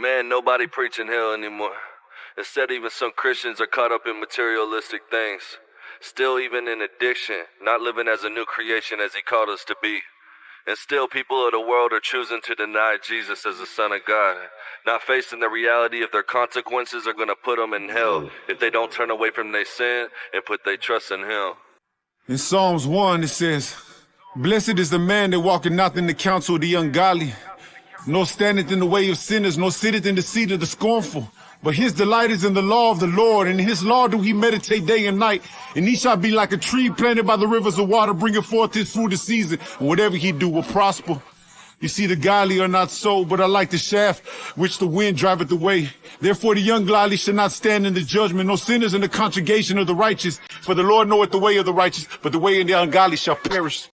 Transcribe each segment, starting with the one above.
Man, nobody preaching hell anymore. Instead, even some Christians are caught up in materialistic things. Still even in addiction, not living as a new creation as he called us to be. And still people of the world are choosing to deny Jesus as the Son of God, not facing the reality of their consequences are going to put them in hell if they don't turn away from their sin and put their trust in him. In Psalms 1 it says, "Blessed is the man that walketh not in the counsel of the ungodly, nor standeth in the way of sinners, nor sitteth in the seat of the scornful. But his delight is in the law of the Lord, and in his law do he meditate day and night. And he shall be like a tree planted by the rivers of water, bringing forth his fruit in season, and whatever he do will prosper. You see, the godly are not so, but are like the shaft which the wind driveth away. Therefore the ungodly shall not stand in the judgment, nor sinners in the congregation of the righteous. For the Lord knoweth the way of the righteous, but the way of the ungodly shall perish."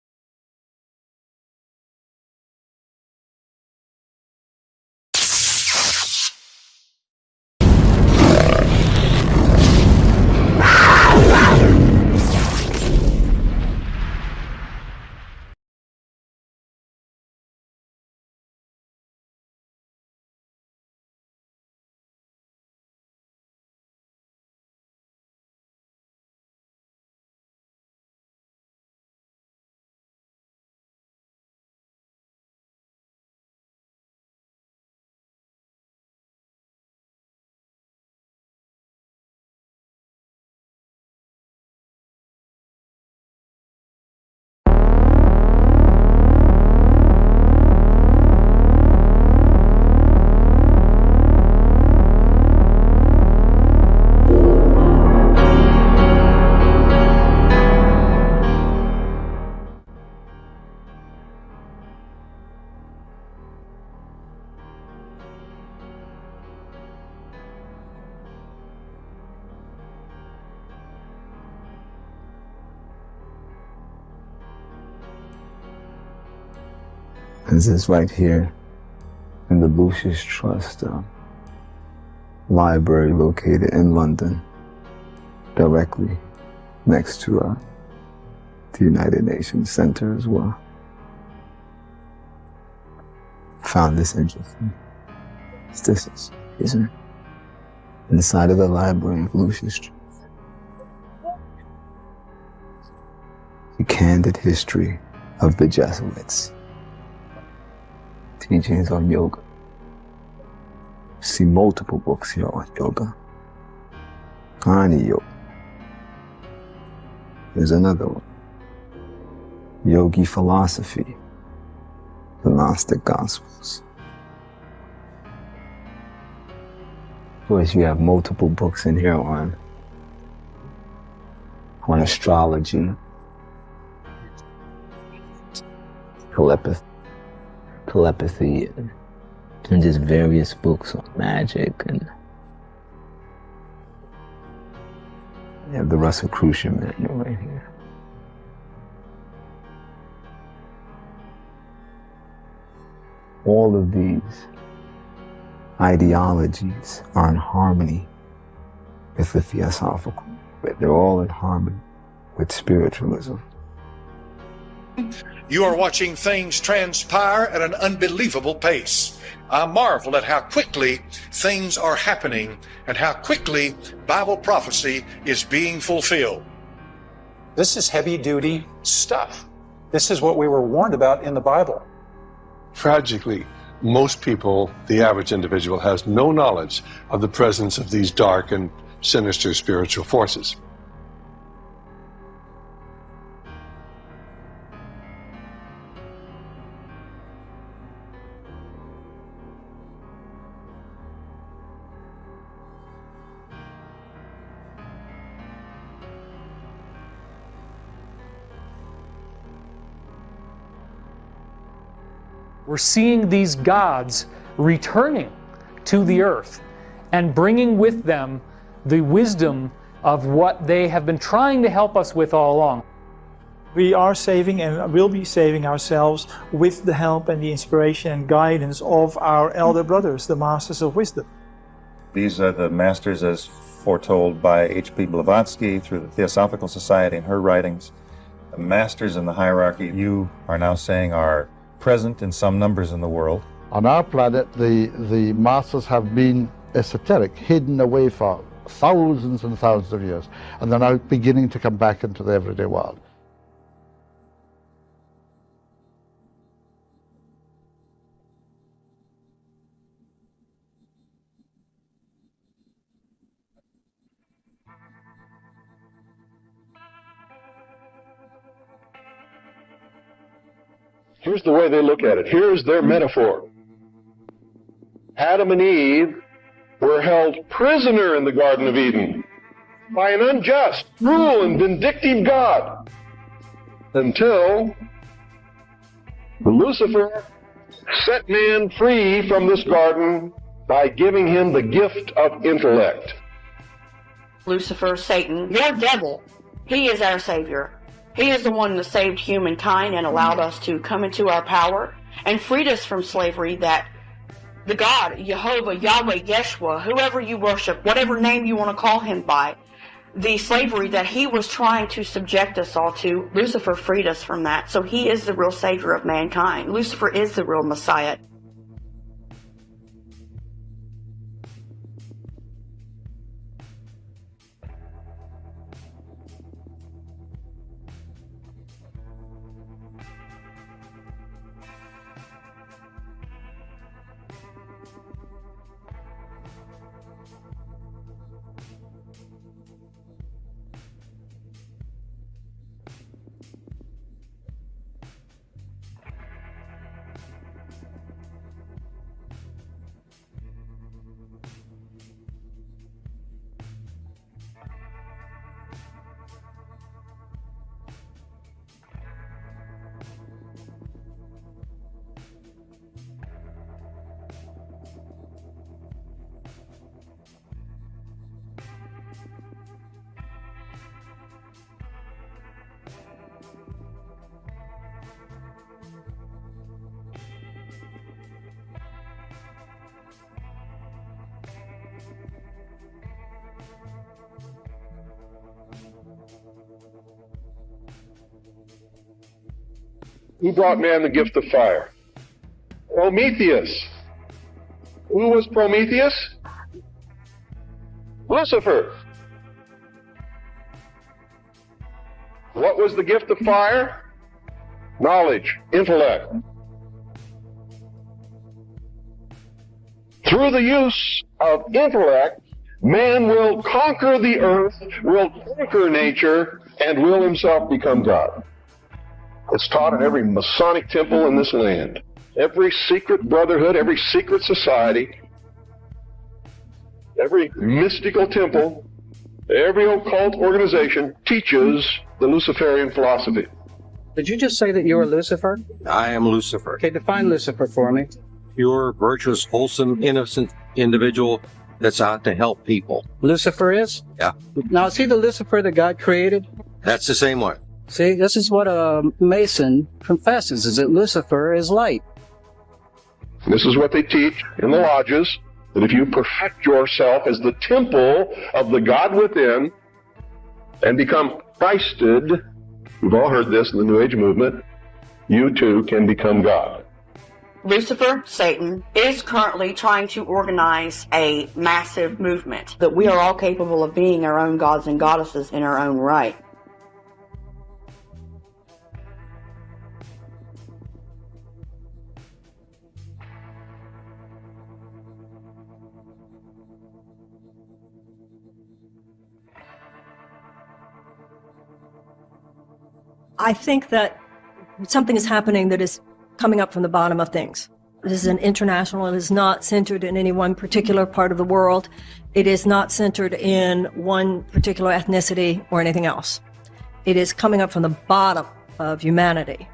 This is right here in the Lucius Trust library located in London, directly next to the United Nations Center as well. Found this interesting. This is inside of the library of Lucius Trust. The candid history of the Jesuits. Teachings on yoga. See multiple books here on yoga. Karni yoga. There's another one. Yogi philosophy. The Gnostic Gospels. Of course, you have multiple books in here on astrology, telepathy, and just various books on magic, and you have the Rosicrucian manual right here. All of these ideologies are in harmony with the Theosophical, but they're all in harmony with spiritualism. You are watching things transpire at an unbelievable pace. I marvel at how quickly things are happening and how quickly Bible prophecy is being fulfilled. This is heavy-duty stuff. This is what we were warned about in the Bible. Tragically, most people, the average individual, has no knowledge of the presence of these dark and sinister spiritual forces. We're seeing these gods returning to the earth and bringing with them the wisdom of what they have been trying to help us with all along. We are saving and will be saving ourselves with the help and the inspiration and guidance of our elder brothers, the Masters of Wisdom. These are the masters as foretold by H.P. Blavatsky through the Theosophical Society and her writings. The masters in the hierarchy you are now saying are present in some numbers in the world. On our planet, the masters have been esoteric, hidden away for thousands and thousands of years, and they're now beginning to come back into the everyday world. Here's the way they look at it. Here's their metaphor. Adam and Eve were held prisoner in the Garden of Eden by an unjust, cruel, and vindictive God until Lucifer set man free from this garden by giving him the gift of intellect. Lucifer, Satan, your devil, he is our Savior. He is the one that saved humankind and allowed us to come into our power and freed us from slavery that the God, Jehovah, Yahweh, Yeshua, whoever you worship, whatever name you want to call him by, the slavery that he was trying to subject us all to, Lucifer freed us from that. So he is the real Savior of mankind. Lucifer is the real Messiah. Who brought man the gift of fire? Prometheus. Who was Prometheus? Lucifer. What was the gift of fire? Knowledge, intellect. Through the use of intellect, man will conquer the earth, will conquer nature, and will himself become God. It's taught in every Masonic temple in this land. Every secret brotherhood, every secret society, every mystical temple, every occult organization teaches the Luciferian philosophy. Did you just say that you were Lucifer? I am Lucifer. Okay, define Lucifer for me. Pure, virtuous, wholesome, innocent individual that's out to help people. Lucifer is? Yeah. Now, is he the Lucifer that God created? That's the same one. See, this is what a Mason confesses, is that Lucifer is light. This is what they teach in the lodges, that if you perfect yourself as the temple of the God within and become Christed, we've all heard this in the New Age movement, you too can become God. Lucifer, Satan, is currently trying to organize a massive movement that we are all capable of being our own gods and goddesses in our own right. I think that something is happening that is coming up from the bottom of things. This is an international, it is not centered in any one particular part of the world. It is not centered in one particular ethnicity or anything else. It is coming up from the bottom of humanity.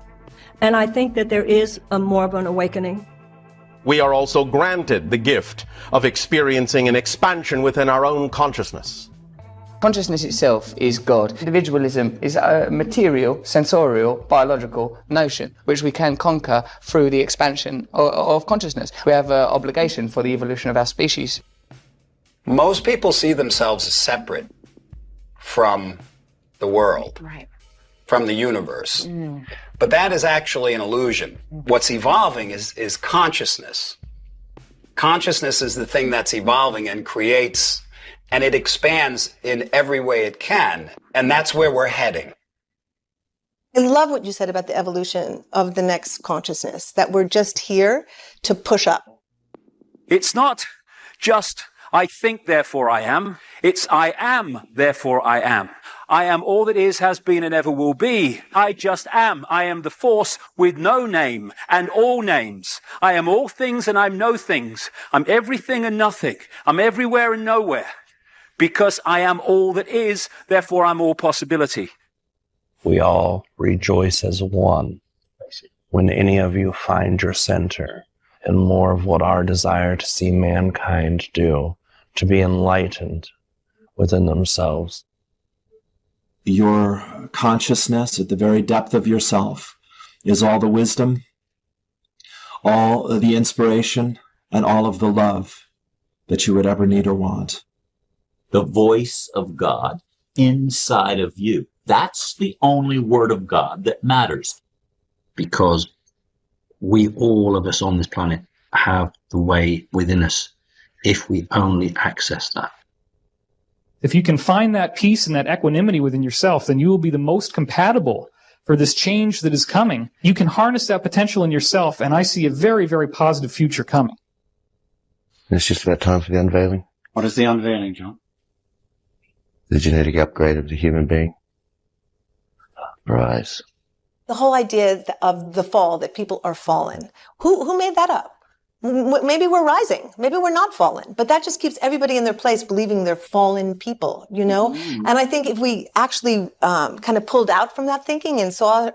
And I think that there is more of an awakening. We are also granted the gift of experiencing an expansion within our own consciousness. Consciousness itself is God. Individualism is a material, sensorial, biological notion which we can conquer through the expansion of consciousness. We have an obligation for the evolution of our species. Most people see themselves as separate from the world, right, from the universe. But that is actually an illusion. What's evolving is consciousness. Consciousness is the thing that's evolving and creates, and it expands in every way it can. And that's where we're heading. I love what you said about the evolution of the next consciousness, that we're just here to push up. It's not just I think, therefore I am. It's I am, therefore I am. I am all that is, has been, and ever will be. I just am. I am the force with no name and all names. I am all things and I'm no things. I'm everything and nothing. I'm everywhere and nowhere. Because I am all that is, therefore I'm all possibility. We all rejoice as one when any of you find your center and more of what our desire to see mankind do, to be enlightened within themselves. Your consciousness at the very depth of yourself is all the wisdom, all the inspiration, and all of the love that you would ever need or want. The voice of God inside of you. That's the only word of God that matters. Because we, all of us on this planet, have the way within us if we only access that. If you can find that peace and that equanimity within yourself, then you will be the most compatible for this change that is coming. You can harness that potential in yourself, and I see a very, very positive future coming. It's just about time for the unveiling. What is the unveiling, John? The genetic upgrade of the human being. Rise. The whole idea of the fall, that people are fallen. Who made that up? Maybe we're rising. Maybe we're not fallen. But that just keeps everybody in their place believing they're fallen people, you know? Mm-hmm. And I think if we actually kind of pulled out from that thinking and saw,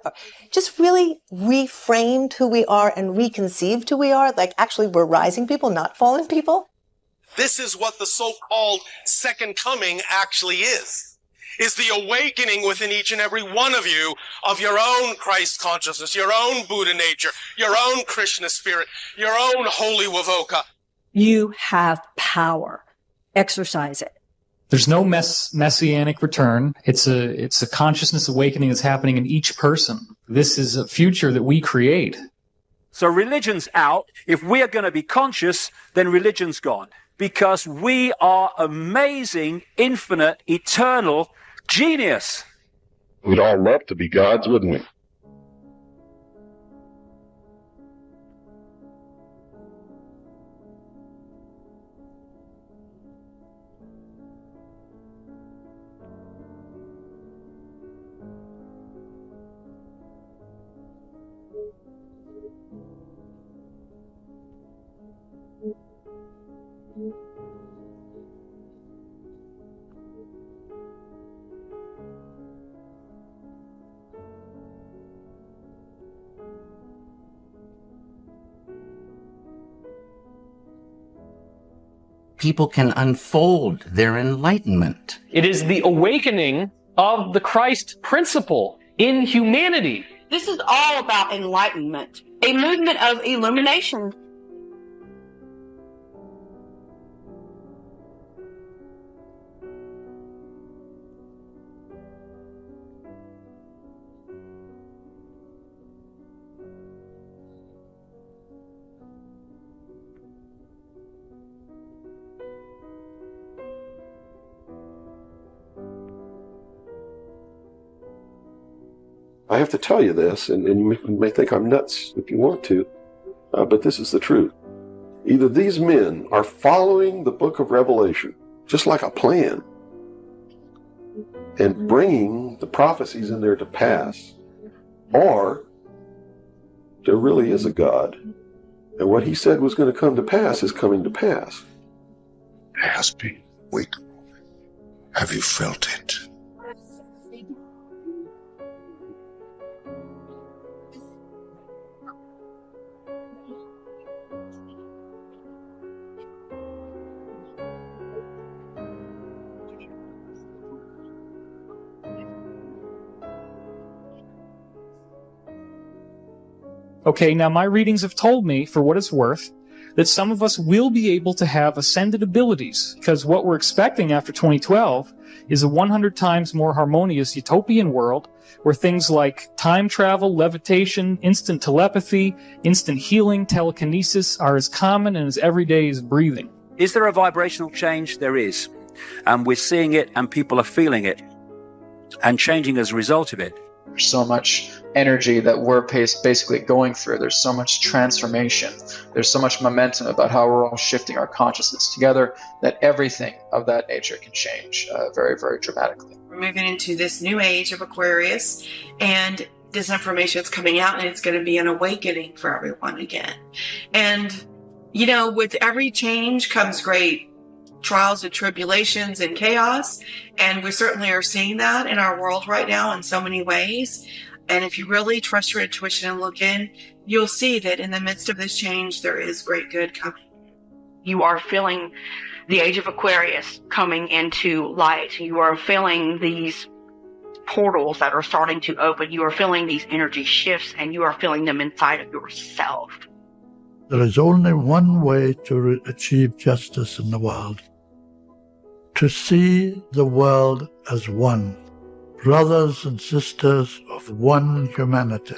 just really reframed who we are and reconceived who we are, like actually we're rising people, not fallen people. This is what the so-called second coming actually is the awakening within each and every one of you of your own Christ consciousness, your own Buddha nature, your own Krishna spirit, your own holy Vavoka. You have power. Exercise it. There's no messianic return. It's a consciousness awakening that's happening in each person. This is a future that we create. So religion's out. If we're going to be conscious, then religion's gone. Because we are amazing, infinite, eternal genius. We'd all love to be gods, wouldn't we? People can unfold their enlightenment. It is the awakening of the Christ principle in humanity. This is all about enlightenment, a movement of illumination. I have to tell you this, and you may think I'm nuts if you want to, but this is the truth. Either these men are following the book of Revelation, just like a plan, and bringing the prophecies in there to pass, or there really is a God, and what he said was going to come to pass is coming to pass. It has been weak. Have you felt it? Okay, now my readings have told me, for what it's worth, that some of us will be able to have ascended abilities, because what we're expecting after 2012 is a 100 times more harmonious utopian world where things like time travel, levitation, instant telepathy, instant healing, telekinesis are as common and as everyday as breathing. Is there a vibrational change? There is. And we're seeing it, and people are feeling it and changing as a result of it. There's so much energy that we're basically going through. There's so much transformation. There's so much momentum about how we're all shifting our consciousness together that everything of that nature can change very, very dramatically. We're moving into this new age of Aquarius, and this information is coming out, and it's going to be an awakening for everyone again. And, you know, with every change comes great trials and tribulations and chaos, and we certainly are seeing that in our world right now in so many ways. And if you really trust your intuition and look in, you'll see that in the midst of this change, there is great good coming. You are feeling the age of Aquarius coming into light. You are feeling these portals that are starting to open. You are feeling these energy shifts, and you are feeling them inside of yourself. There is only one way to achieve justice in the world: to see the world as one, brothers and sisters of one humanity.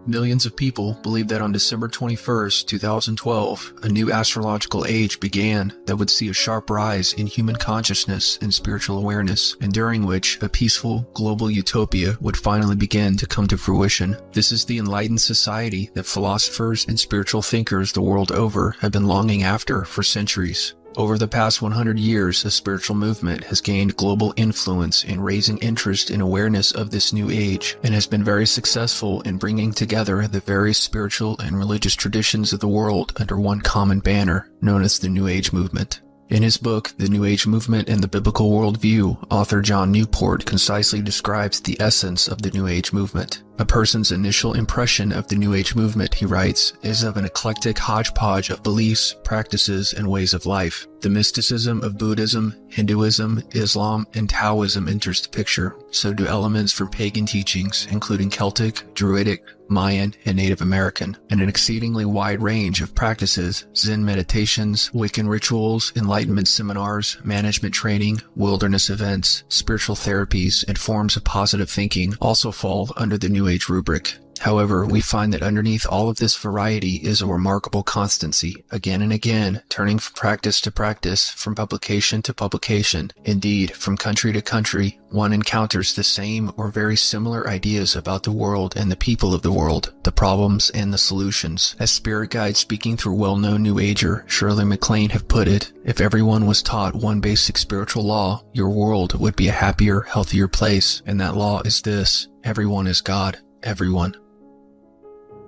Millions of people believe that on December 21st, 2012, a new astrological age began that would see a sharp rise in human consciousness and spiritual awareness, and during which a peaceful global utopia would finally begin to come to fruition. This is the enlightened society that philosophers and spiritual thinkers the world over have been longing after for centuries. Over the past 100 years, a spiritual movement has gained global influence in raising interest and awareness of this new age, and has been very successful in bringing together the various spiritual and religious traditions of the world under one common banner, known as the New Age movement. In his book, The New Age Movement and the Biblical Worldview, author John Newport concisely describes the essence of the New Age movement. A person's initial impression of the New Age movement, he writes, is of an eclectic hodgepodge of beliefs, practices, and ways of life. The mysticism of Buddhism, Hinduism, Islam, and Taoism enters the picture. So do elements from pagan teachings, including Celtic, Druidic, Mayan, and Native American, and an exceedingly wide range of practices: Zen meditations, Wiccan rituals, enlightenment seminars, management training, wilderness events, spiritual therapies, and forms of positive thinking also fall under the New Age rubric. However, we find that underneath all of this variety is a remarkable constancy, again and again, turning from practice to practice, from publication to publication. Indeed, from country to country, one encounters the same or very similar ideas about the world and the people of the world, the problems and the solutions. As spirit guides speaking through well-known New Ager Shirley MacLaine have put it, if everyone was taught one basic spiritual law, your world would be a happier, healthier place. And that law is this: everyone is God. Everyone.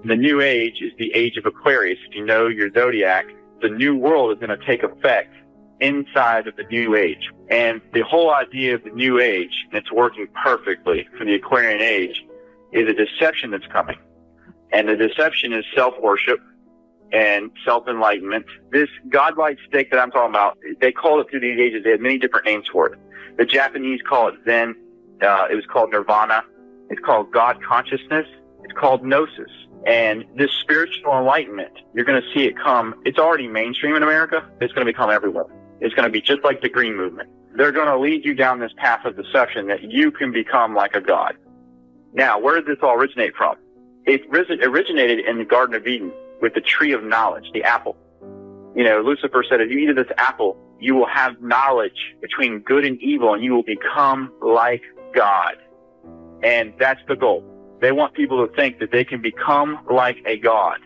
The new age is the age of Aquarius. If you know your zodiac, the new world is going to take effect inside of the new age. And the whole idea of the new age, and it's working perfectly for the Aquarian age, is a deception that's coming. And the deception is self-worship and self-enlightenment. This godlike state that I'm talking about, they called it through these ages. They had many different names for it. The Japanese call it Zen. It was called Nirvana. It's called God consciousness. It's called Gnosis. And this spiritual enlightenment, you're going to see it come. It's already mainstream in America. It's going to become everywhere. It's going to be just like the Green Movement. They're going to lead you down this path of deception that you can become like a god. Now, where did this all originate from? It originated in the Garden of Eden with the tree of knowledge, the apple. You know, Lucifer said, if you eat of this apple, you will have knowledge between good and evil, and you will become like God. And that's the goal. They want people to think that they can become like a god.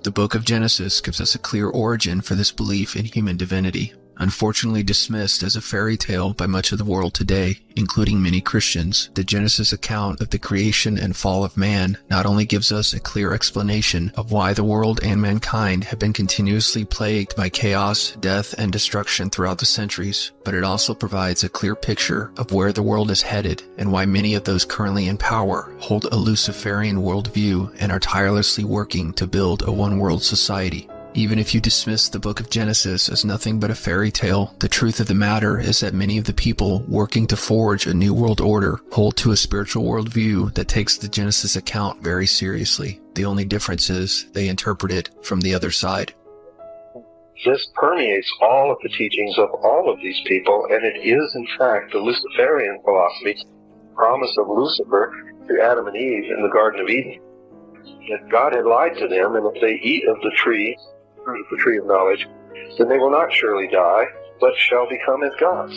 The book of Genesis gives us a clear origin for this belief in human divinity. Unfortunately dismissed as a fairy tale by much of the world today, including many Christians, the Genesis account of the creation and fall of man not only gives us a clear explanation of why the world and mankind have been continuously plagued by chaos, death, and destruction throughout the centuries, but it also provides a clear picture of where the world is headed and why many of those currently in power hold a Luciferian worldview and are tirelessly working to build a one-world society. Even if you dismiss the book of Genesis as nothing but a fairy tale, the truth of the matter is that many of the people working to forge a new world order hold to a spiritual worldview that takes the Genesis account very seriously. The only difference is they interpret it from the other side. This permeates all of the teachings of all of these people, and it is, in fact, the Luciferian philosophy, promise of Lucifer to Adam and Eve in the Garden of Eden. That God had lied to them, and if they eat of the tree of knowledge, then they will not surely die, but shall become as gods.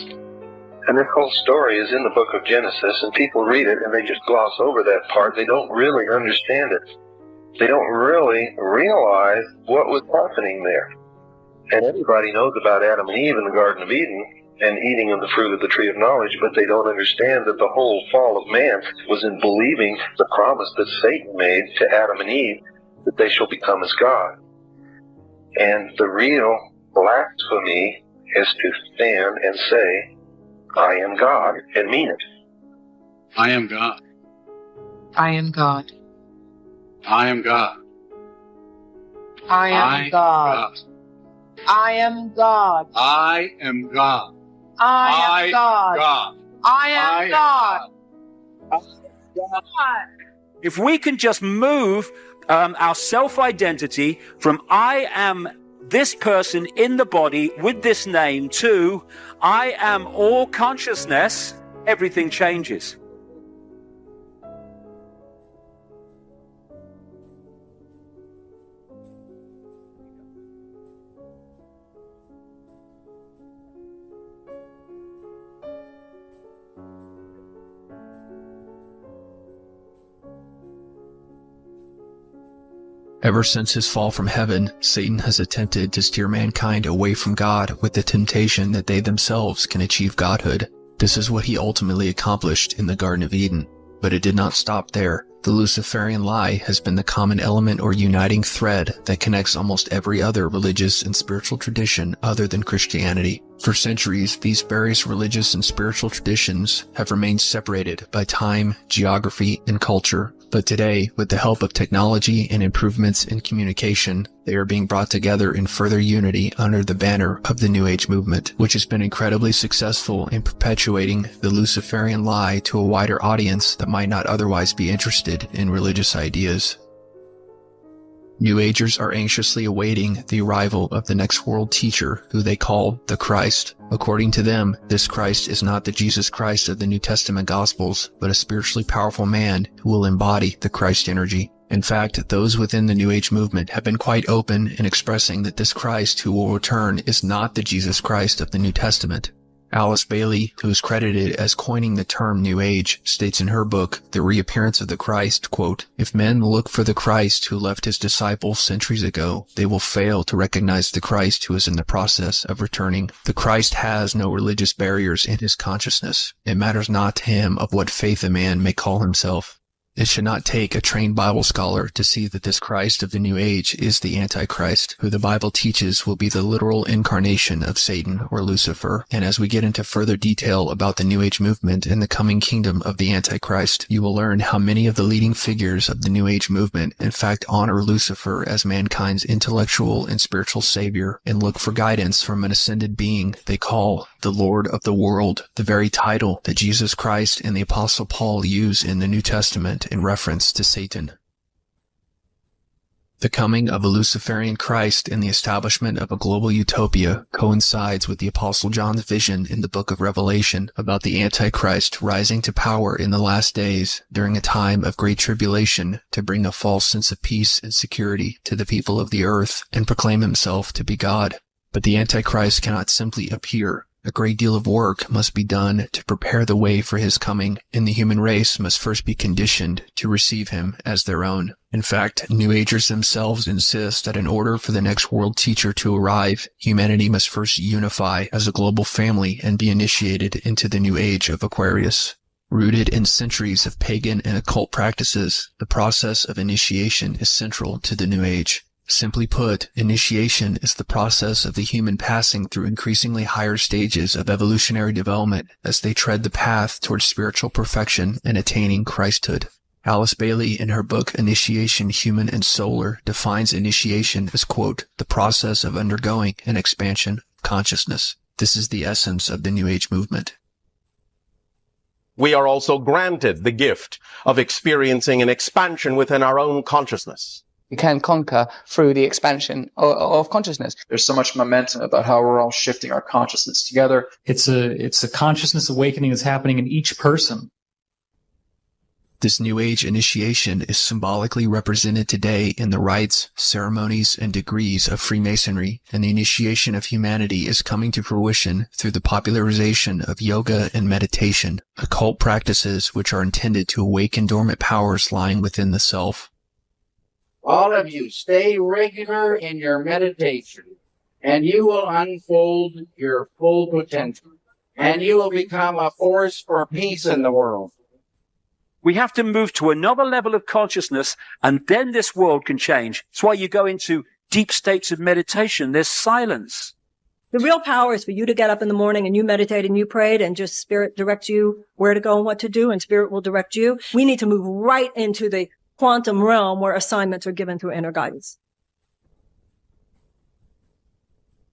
And this whole story is in the book of Genesis, and people read it and they just gloss over that part. They don't really understand it. They don't really realize what was happening there. And everybody knows about Adam and Eve in the Garden of Eden and eating of the fruit of the tree of knowledge, but they don't understand that the whole fall of man was in believing the promise that Satan made to Adam and Eve, that they shall become as God. And the real blasphemy is to stand and say, I am God, and mean it. I am God. I am God. I am God. I am God. I am God. I am God. I am God. I am God. If we can just move our self-identity from I am this person in the body with this name to I am all consciousness, everything changes. Ever since his fall from heaven, Satan has attempted to steer mankind away from God with the temptation that they themselves can achieve godhood. This is what he ultimately accomplished in the Garden of Eden. But it did not stop there. The Luciferian lie has been the common element or uniting thread that connects almost every other religious and spiritual tradition other than Christianity. For centuries, these various religious and spiritual traditions have remained separated by time, geography, and culture. But today, with the help of technology and improvements in communication, they are being brought together in further unity under the banner of the New Age movement, which has been incredibly successful in perpetuating the Luciferian lie to a wider audience that might not otherwise be interested in religious ideas. New Agers are anxiously awaiting the arrival of the next world teacher, who they call the Christ. According to them, this Christ is not the Jesus Christ of the New Testament Gospels, but a spiritually powerful man who will embody the Christ energy. In fact, those within the New Age movement have been quite open in expressing that this Christ who will return is not the Jesus Christ of the New Testament. Alice Bailey, who is credited as coining the term New Age, states in her book, The Reappearance of the Christ, quote, "If men look for the Christ who left his disciples centuries ago, they will fail to recognize the Christ who is in the process of returning. The Christ has no religious barriers in his consciousness. It matters not to him of what faith a man may call himself. It should not take a trained Bible scholar to see that this Christ of the New Age is the Antichrist, who the Bible teaches will be the literal incarnation of Satan or Lucifer. And as we get into further detail about the New Age movement and the coming kingdom of the Antichrist, you will learn how many of the leading figures of the New Age movement in fact honor Lucifer as mankind's intellectual and spiritual savior and look for guidance from an ascended being they call the Lord of the world, the very title that Jesus Christ and the Apostle Paul use in the New Testament in reference to Satan. The coming of a Luciferian Christ and the establishment of a global utopia coincides with the Apostle John's vision in the book of Revelation about the Antichrist rising to power in the last days during a time of great tribulation to bring a false sense of peace and security to the people of the earth and proclaim himself to be God. But the Antichrist cannot simply appear. A great deal of work must be done to prepare the way for his coming, and the human race must first be conditioned to receive him as their own. In fact, New Agers themselves insist that in order for the next world teacher to arrive, humanity must first unify as a global family and be initiated into the new age of Aquarius. Rooted in centuries of pagan and occult practices, the process of initiation is central to the New Age. Simply put, initiation is the process of the human passing through increasingly higher stages of evolutionary development as they tread the path towards spiritual perfection and attaining Christhood. Alice Bailey, in her book Initiation, Human and Solar, defines initiation as, quote, the process of undergoing an expansion of consciousness. This is the essence of the New Age movement. We are also granted the gift of experiencing an expansion within our own consciousness. You can conquer through the expansion of consciousness. There's so much momentum about how we're all shifting our consciousness together. It's a consciousness awakening that's happening in each person. This New Age initiation is symbolically represented today in the rites, ceremonies, and degrees of Freemasonry, and the initiation of humanity is coming to fruition through the popularization of yoga and meditation, occult practices which are intended to awaken dormant powers lying within the self. All of you, stay regular in your meditation, and you will unfold your full potential, and you will become a force for peace in the world. We have to move to another level of consciousness, and then this world can change. That's why you go into deep states of meditation. There's silence. The real power is for you to get up in the morning and you meditate and you prayed and just Spirit directs you where to go and what to do, and Spirit will direct you. We need to move right into the quantum realm where assignments are given through inner guidance.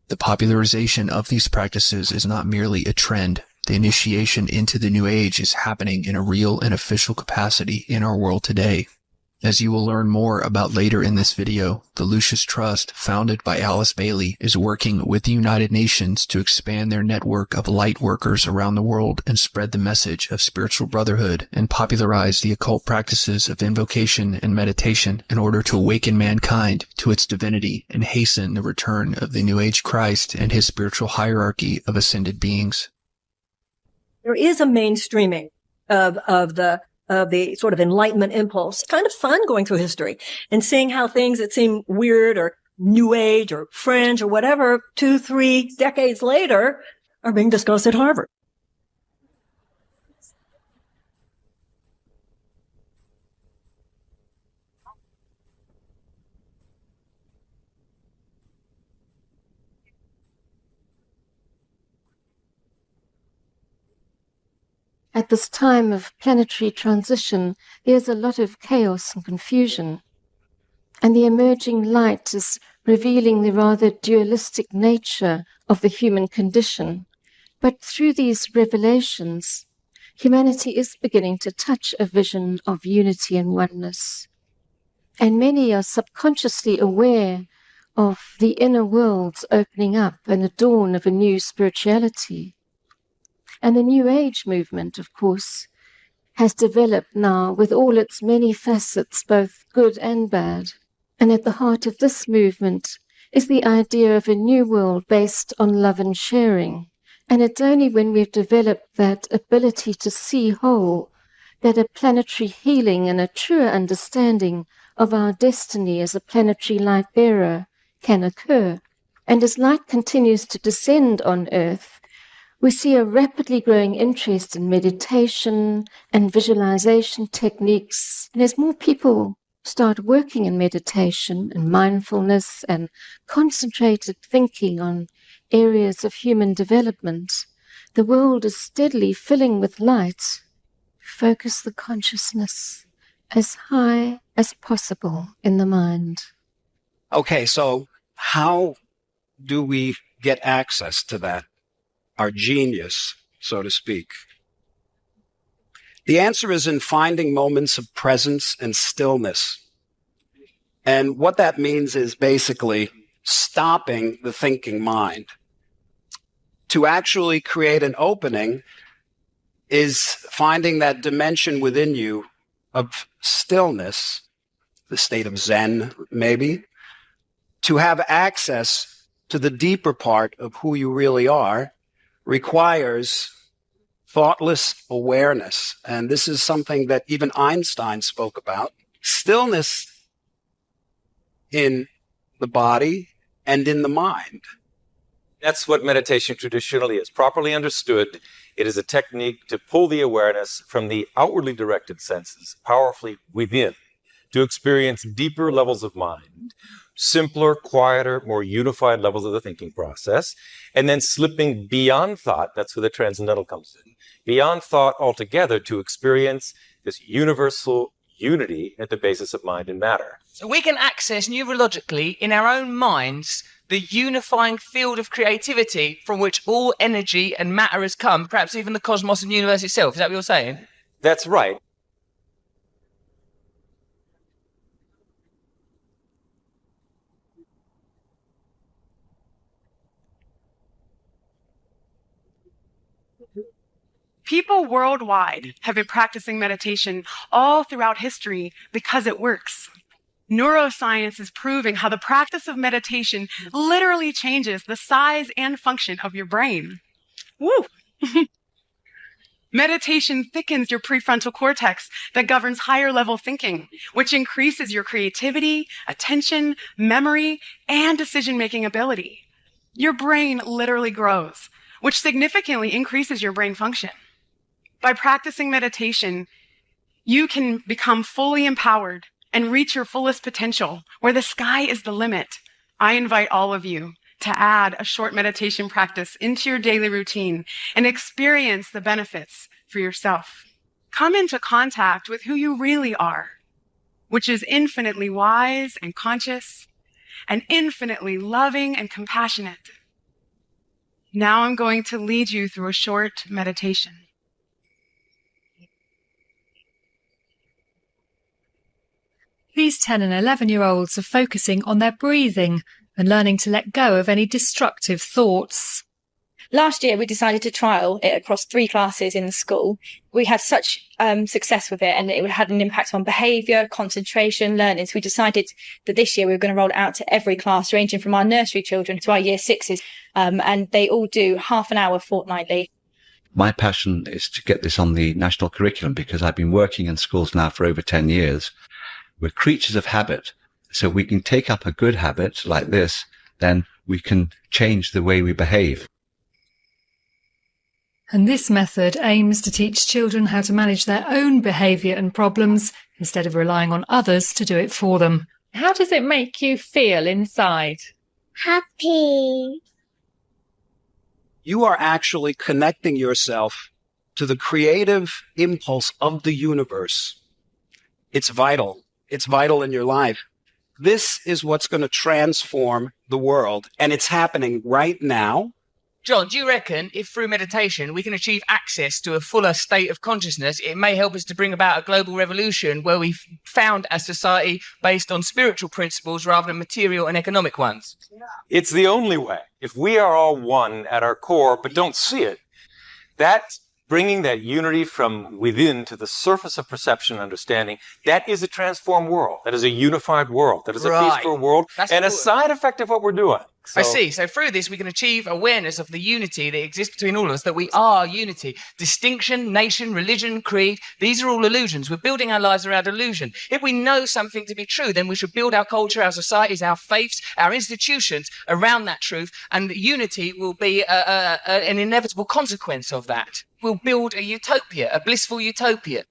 The popularization of these practices is not merely a trend. The initiation into the New Age is happening in a real and official capacity in our world today. As you will learn more about later in this video, the Lucis Trust, founded by Alice Bailey, is working with the United Nations to expand their network of light workers around the world and spread the message of spiritual brotherhood and popularize the occult practices of invocation and meditation in order to awaken mankind to its divinity and hasten the return of the New Age Christ and his spiritual hierarchy of ascended beings. There is a mainstreaming of the sort of enlightenment impulse. It's kind of fun going through history and seeing how things that seem weird or new age or fringe or whatever 2-3 decades later are being discussed at Harvard. At this time of planetary transition, there's a lot of chaos and confusion. And the emerging light is revealing the rather dualistic nature of the human condition. But through these revelations, humanity is beginning to touch a vision of unity and oneness. And many are subconsciously aware of the inner worlds opening up and the dawn of a new spirituality. And the New Age movement, of course, has developed now with all its many facets, both good and bad. And at the heart of this movement is the idea of a new world based on love and sharing. And it's only when we've developed that ability to see whole that a planetary healing and a truer understanding of our destiny as a planetary light bearer can occur. And as light continues to descend on Earth, we see a rapidly growing interest in meditation and visualization techniques. And as more people start working in meditation and mindfulness and concentrated thinking on areas of human development, the world is steadily filling with light. Focus the consciousness as high as possible in the mind. Okay, so how do we get access to that? Our genius, so to speak. The answer is in finding moments of presence and stillness. And what that means is basically stopping the thinking mind. To actually create an opening is finding that dimension within you of stillness, the state of Zen, maybe, to have access to the deeper part of who you really are, requires thoughtless awareness. And this is something that even Einstein spoke about. Stillness in the body and in the mind. That's what meditation traditionally is. Properly understood, it is a technique to pull the awareness from the outwardly directed senses powerfully within to experience deeper levels of mind, simpler, quieter, more unified levels of the thinking process, and then slipping beyond thought, that's where the transcendental comes in, beyond thought altogether to experience this universal unity at the basis of mind and matter. So we can access neurologically in our own minds the unifying field of creativity from which all energy and matter has come, perhaps even the cosmos and universe itself. Is that what you're saying? That's right. People worldwide have been practicing meditation all throughout history because it works. Neuroscience is proving how the practice of meditation literally changes the size and function of your brain. Woo! Meditation thickens your prefrontal cortex that governs higher level thinking, which increases your creativity, attention, memory, and decision-making ability. Your brain literally grows, which significantly increases your brain function. By practicing meditation, you can become fully empowered and reach your fullest potential, where the sky is the limit. I invite all of you to add a short meditation practice into your daily routine and experience the benefits for yourself. Come into contact with who you really are, which is infinitely wise and conscious and infinitely loving and compassionate. Now I'm going to lead you through a short meditation. These 10 and 11-year-olds are focusing on their breathing and learning to let go of any destructive thoughts. Last year, we decided to trial it across 3 classes in the school. We had such success with it, and it had an impact on behaviour, concentration, learning. So we decided that this year we were going to roll it out to every class, ranging from our nursery children to our year 6s, and they all do half an hour fortnightly. My passion is to get this on the national curriculum because I've been working in schools now for over 10 years. We're creatures of habit. So we can take up a good habit like this, then we can change the way we behave. And this method aims to teach children how to manage their own behaviour and problems instead of relying on others to do it for them. How does it make you feel inside? Happy. You are actually connecting yourself to the creative impulse of the universe. It's vital. It's vital in your life. This is what's going to transform the world, and it's happening right now. John, do you reckon if through meditation we can achieve access to a fuller state of consciousness, it may help us to bring about a global revolution where we've found a society based on spiritual principles rather than material and economic ones? It's the only way. If we are all one at our core but don't see it, that's bringing that unity from within to the surface of perception and understanding, that is a transformed world. That is a unified world. That is a peaceful world. And a side effect of what we're doing. I see. So through this, we can achieve awareness of the unity that exists between all of us, that we are unity. Distinction, nation, religion, creed, these are all illusions. We're building our lives around illusion. If we know something to be true, then we should build our culture, our societies, our faiths, our institutions around that truth, and unity will be an inevitable consequence of that. We'll build a utopia, a blissful utopia.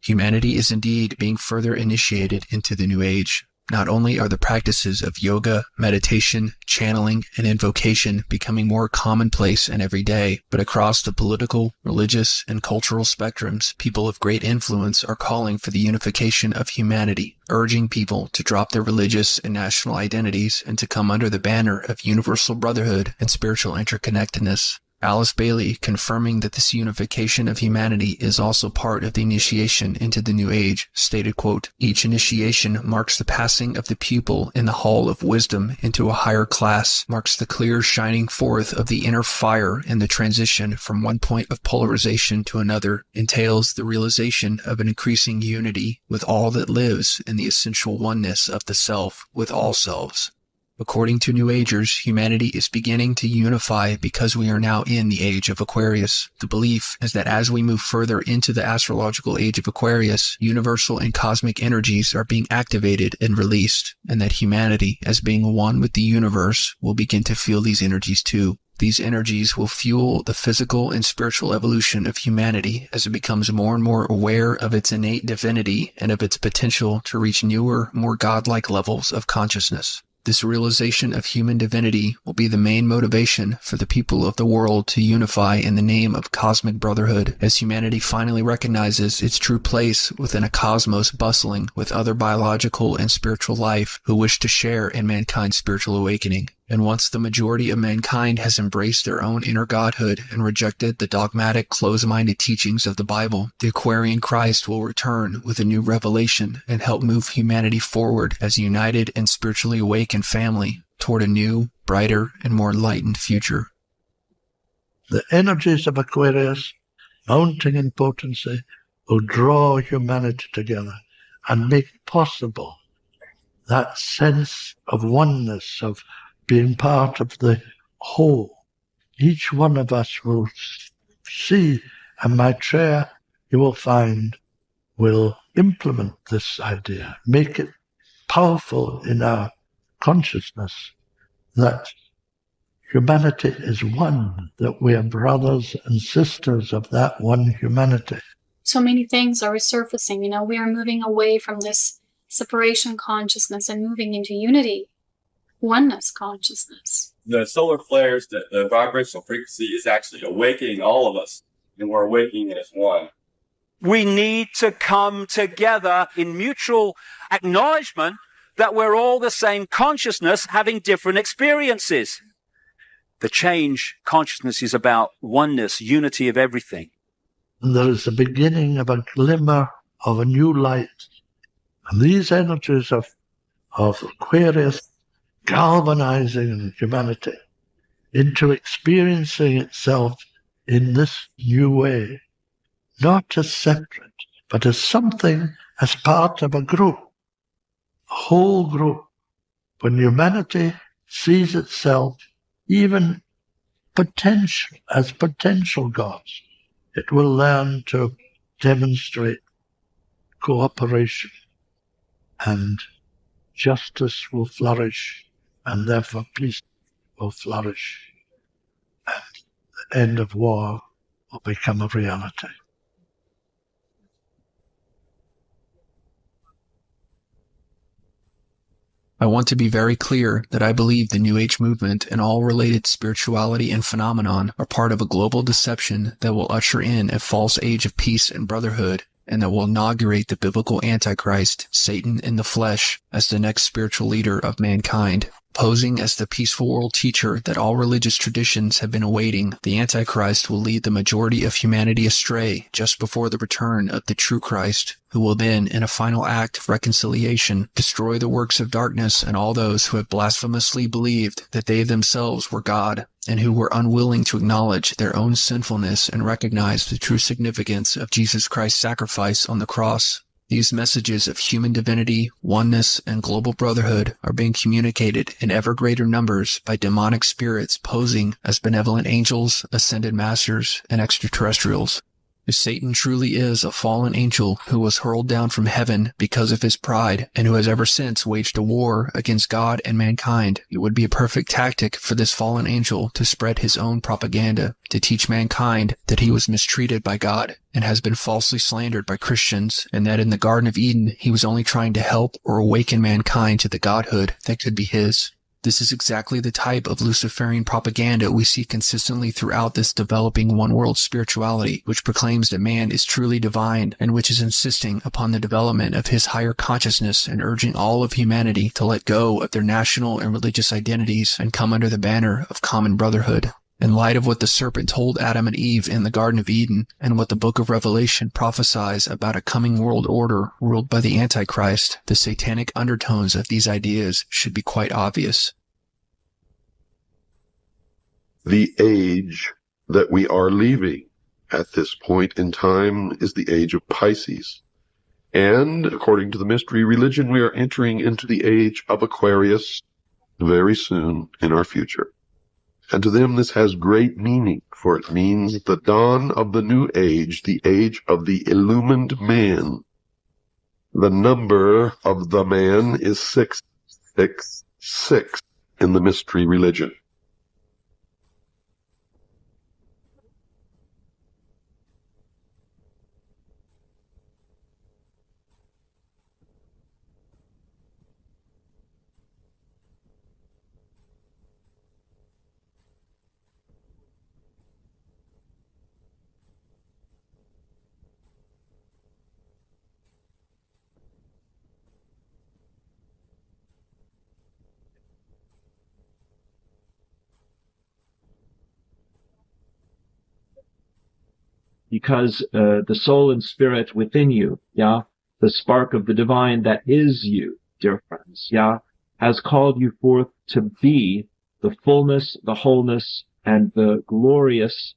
Humanity is indeed being further initiated into the New Age. Not only are the practices of yoga, meditation, channeling, and invocation becoming more commonplace and everyday, but across the political, religious, and cultural spectrums, people of great influence are calling for the unification of humanity, urging people to drop their religious and national identities and to come under the banner of universal brotherhood and spiritual interconnectedness. Alice Bailey, confirming that this unification of humanity is also part of the initiation into the New Age, stated, quote, "Each initiation marks the passing of the pupil in the hall of wisdom into a higher class, marks the clear shining forth of the inner fire, and the transition from one point of polarization to another entails the realization of an increasing unity with all that lives in the essential oneness of the self with all selves." According to New Agers, humanity is beginning to unify because we are now in the age of Aquarius. The belief is that as we move further into the astrological age of Aquarius, universal and cosmic energies are being activated and released, and that humanity, as being one with the universe, will begin to feel these energies too. These energies will fuel the physical and spiritual evolution of humanity as it becomes more and more aware of its innate divinity and of its potential to reach newer, more godlike levels of consciousness. This realization of human divinity will be the main motivation for the people of the world to unify in the name of cosmic brotherhood, as humanity finally recognizes its true place within a cosmos bustling with other biological and spiritual life who wish to share in mankind's spiritual awakening. And once the majority of mankind has embraced their own inner godhood and rejected the dogmatic, closed-minded teachings of the Bible, the Aquarian Christ will return with a new revelation and help move humanity forward as a united and spiritually awakened family toward a new, brighter, and more enlightened future. The energies of Aquarius, mounting in potency, will draw humanity together and make possible that sense of oneness, of being part of the whole. Each one of us will see, and Maitreya, you will find, will implement this idea, make it powerful in our consciousness that humanity is one, that we are brothers and sisters of that one humanity. So many things are resurfacing. We are moving away from this separation consciousness and moving into unity. Oneness consciousness. The solar flares, the vibrational frequency is actually awakening all of us, and we're awakening as one. We need to come together in mutual acknowledgement that we're all the same consciousness having different experiences. The change consciousness is about oneness, unity of everything. And there is the beginning of a glimmer of a new light. And these energies of Aquarius galvanizing humanity into experiencing itself in this new way, not as separate, but as something, as part of a group, a whole group. When humanity sees itself even as potential gods, it will learn to demonstrate cooperation, and justice will flourish, and therefore peace will flourish, and the end of war will become a reality. I want to be very clear that I believe the New Age movement and all related spirituality and phenomenon are part of a global deception that will usher in a false age of peace and brotherhood, and that will inaugurate the biblical Antichrist, Satan in the flesh, as the next spiritual leader of mankind. Posing as the peaceful world teacher that all religious traditions have been awaiting, the Antichrist will lead the majority of humanity astray just before the return of the true Christ, who will then, in a final act of reconciliation, destroy the works of darkness and all those who have blasphemously believed that they themselves were God, and who were unwilling to acknowledge their own sinfulness and recognize the true significance of Jesus Christ's sacrifice on the cross. These messages of human divinity, oneness, and global brotherhood are being communicated in ever greater numbers by demonic spirits posing as benevolent angels, ascended masters, and extraterrestrials. If Satan truly is a fallen angel who was hurled down from heaven because of his pride, and who has ever since waged a war against God and mankind, it would be a perfect tactic for this fallen angel to spread his own propaganda, to teach mankind that he was mistreated by God and has been falsely slandered by Christians, and that in the Garden of Eden he was only trying to help or awaken mankind to the godhood that could be his. This is exactly the type of Luciferian propaganda we see consistently throughout this developing one-world spirituality, which proclaims that man is truly divine and which is insisting upon the development of his higher consciousness and urging all of humanity to let go of their national and religious identities and come under the banner of common brotherhood. In light of what the serpent told Adam and Eve in the Garden of Eden, and what the book of Revelation prophesies about a coming world order ruled by the Antichrist, the satanic undertones of these ideas should be quite obvious. The age that we are leaving at this point in time is the age of Pisces. And according to the mystery religion, we are entering into the age of Aquarius, very soon in our future. And to them this has great meaning, for it means the dawn of the new age, the age of the illumined man. The number of the man is 666 in the mystery religion. Because the soul and spirit within you, yeah, the spark of the divine that is you, dear friends, yeah, has called you forth to be the fullness, the wholeness, and the glorious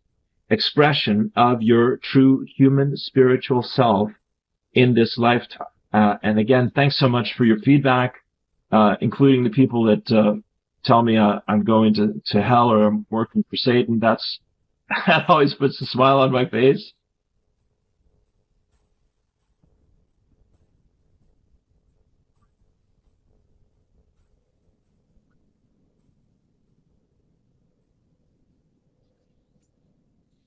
expression of your true human spiritual self in this lifetime. And again, thanks so much for your feedback, including the people that tell me I'm going to hell or I'm working for Satan. That always puts a smile on my face.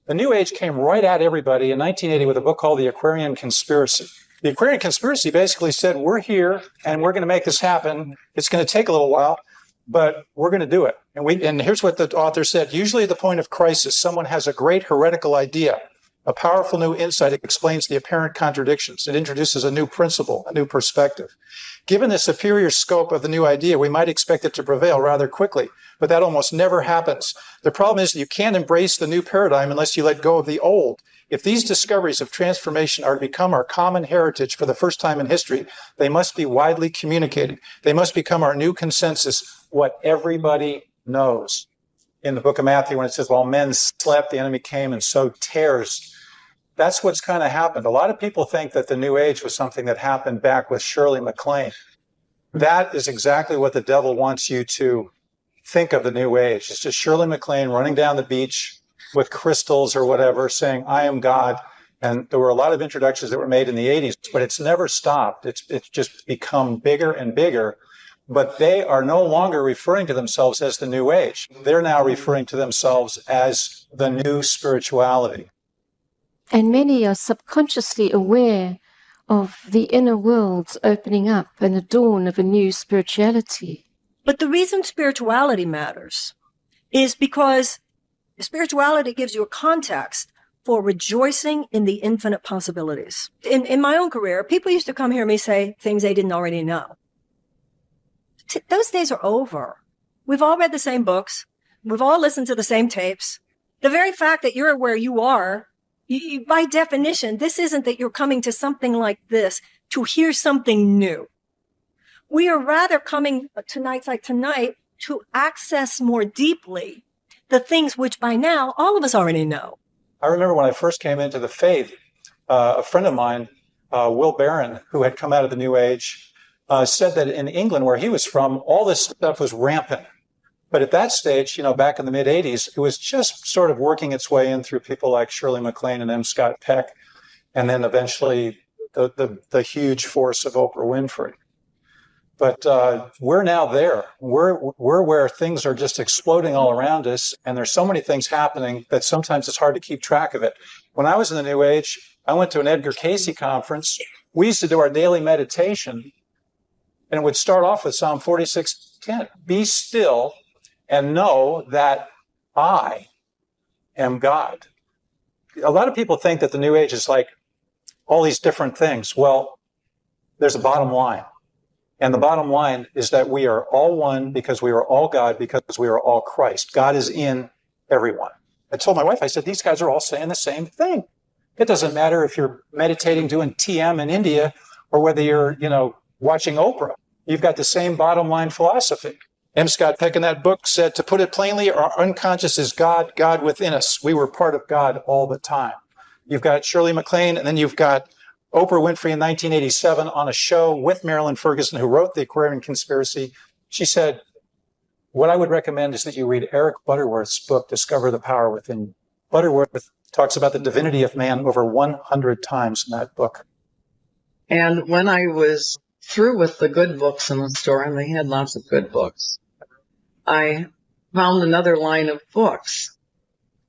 The New Age came right at everybody in 1980 with a book called The Aquarian Conspiracy. The Aquarian Conspiracy basically said, we're here and we're going to make this happen. It's going to take a little while, but we're going to do it. And here's what the author said. Usually at the point of crisis, someone has a great heretical idea, a powerful new insight. It explains the apparent contradictions. It introduces a new principle, a new perspective. Given the superior scope of the new idea, we might expect it to prevail rather quickly, but that almost never happens. The problem is that you can't embrace the new paradigm unless you let go of the old. If these discoveries of transformation are to become our common heritage for the first time in history, they must be widely communicated. They must become our new consensus, what everybody knows. In the book of Matthew, when it says, while men slept, the enemy came and sowed tares. That's what's kind of happened. A lot of people think that the New Age was something that happened back with Shirley MacLaine. That is exactly what the devil wants you to think of the New Age. It's just Shirley MacLaine running down the beach with crystals or whatever, saying, I am God. And there were a lot of introductions that were made in the 80s, but it's never stopped. It's just become bigger and bigger. But they are no longer referring to themselves as the New Age. They're now referring to themselves as the new spirituality. And many are subconsciously aware of the inner worlds opening up and the dawn of a new spirituality. But the reason spirituality matters is because spirituality gives you a context for rejoicing in the infinite possibilities. In my own career, people used to come hear me say things they didn't already know. Those days are over. We've all read the same books. We've all listened to the same tapes. The very fact that you're where you are, by definition, this isn't that you're coming to something like this to hear something new. We are rather coming to nights like tonight to access more deeply the things which by now all of us already know. I remember when I first came into the faith, a friend of mine, Will Barron, who had come out of the New Age, said that in England, where he was from, all this stuff was rampant. But at that stage, back in the mid-'80s, it was just sort of working its way in through people like Shirley MacLaine and M. Scott Peck, and then eventually the huge force of Oprah Winfrey. But we're now there. We're where things are just exploding all around us, and there's so many things happening that sometimes it's hard to keep track of it. When I was in the New Age, I went to an Edgar Cayce conference. We used to do our daily meditation, and it would start off with Psalm 46:10. Be still and know that I am God. A lot of people think that the New Age is like all these different things. Well, there's a bottom line. And the bottom line is that we are all one because we are all God, because we are all Christ. God is in everyone. I told my wife, I said, these guys are all saying the same thing. It doesn't matter if you're meditating, doing TM in India, or whether you're, watching Oprah. You've got the same bottom line philosophy. M. Scott Peck in that book said, to put it plainly, our unconscious is God, God within us. We were part of God all the time. You've got Shirley MacLaine, and then you've got Oprah Winfrey in 1987 on a show with Marilyn Ferguson, who wrote The Aquarian Conspiracy. She said, what I would recommend is that you read Eric Butterworth's book, Discover the Power Within You. Butterworth talks about the divinity of man over 100 times in that book. And when I was through with the good books in the store, and they had lots of good books, I found another line of books.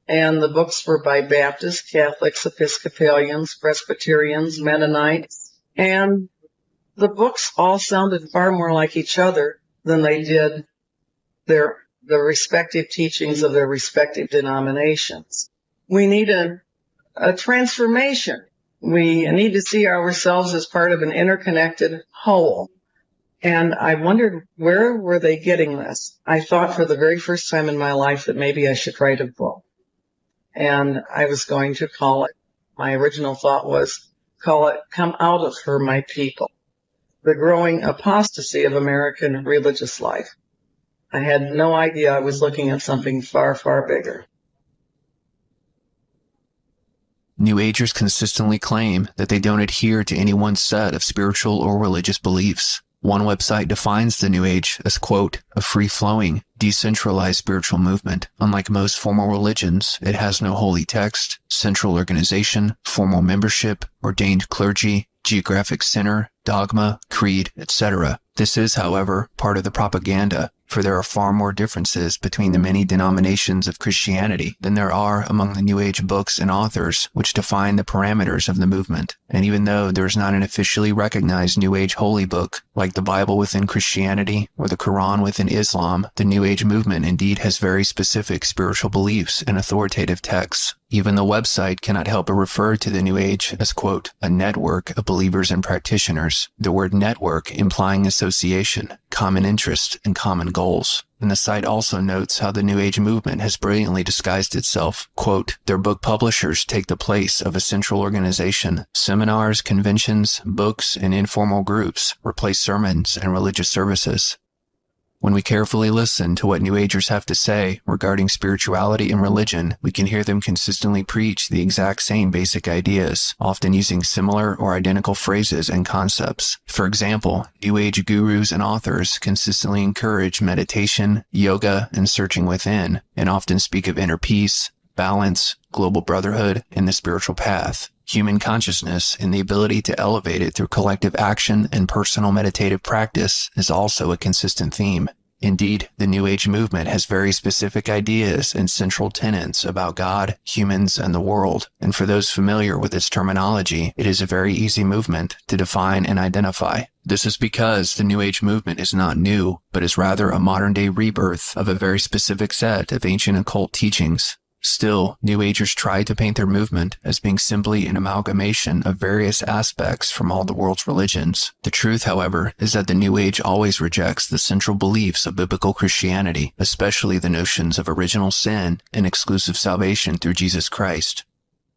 And the books were by Baptists, Catholics, Episcopalians, Presbyterians, Mennonites. And the books all sounded far more like each other than they did the respective teachings of their respective denominations. We need a transformation. We need to see ourselves as part of an interconnected whole. And I wondered, where were they getting this? I thought for the very first time in my life that maybe I should write a book. And I was going to call it, my original thought was, call it, Come Out of Her, My People, the growing apostasy of American religious life. I had no idea I was looking at something far, far bigger. New Agers consistently claim that they don't adhere to any one set of spiritual or religious beliefs. One website defines the New Age as, quote, a free-flowing, decentralized spiritual movement. Unlike most formal religions, it has no holy text, central organization, formal membership, ordained clergy, geographic center, dogma, creed, etc. This is, however, part of the propaganda, for there are far more differences between the many denominations of Christianity than there are among the New Age books and authors which define the parameters of the movement. And even though there is not an officially recognized New Age holy book, like the Bible within Christianity or the Quran within Islam, the New Age movement indeed has very specific spiritual beliefs and authoritative texts. Even the website cannot help but refer to the New Age as, quote, a network of believers and practitioners, the word network implying association, common interest, and common goals. And the site also notes how the New Age movement has brilliantly disguised itself. Quote, their book publishers take the place of a central organization. Seminars, conventions, books, and informal groups replace sermons and religious services. When we carefully listen to what New Agers have to say regarding spirituality and religion, we can hear them consistently preach the exact same basic ideas, often using similar or identical phrases and concepts. For example, New Age gurus and authors consistently encourage meditation, yoga, and searching within, and often speak of inner peace, balance, global brotherhood, and the spiritual path. Human consciousness and the ability to elevate it through collective action and personal meditative practice is also a consistent theme. Indeed, the New Age movement has very specific ideas and central tenets about God, humans, and the world, and for those familiar with its terminology, it is a very easy movement to define and identify. This is because the New Age movement is not new, but is rather a modern-day rebirth of a very specific set of ancient occult teachings. Still, New Agers try to paint their movement as being simply an amalgamation of various aspects from all the world's religions. The truth, however, is that the New Age always rejects the central beliefs of biblical Christianity, especially the notions of original sin and exclusive salvation through Jesus Christ.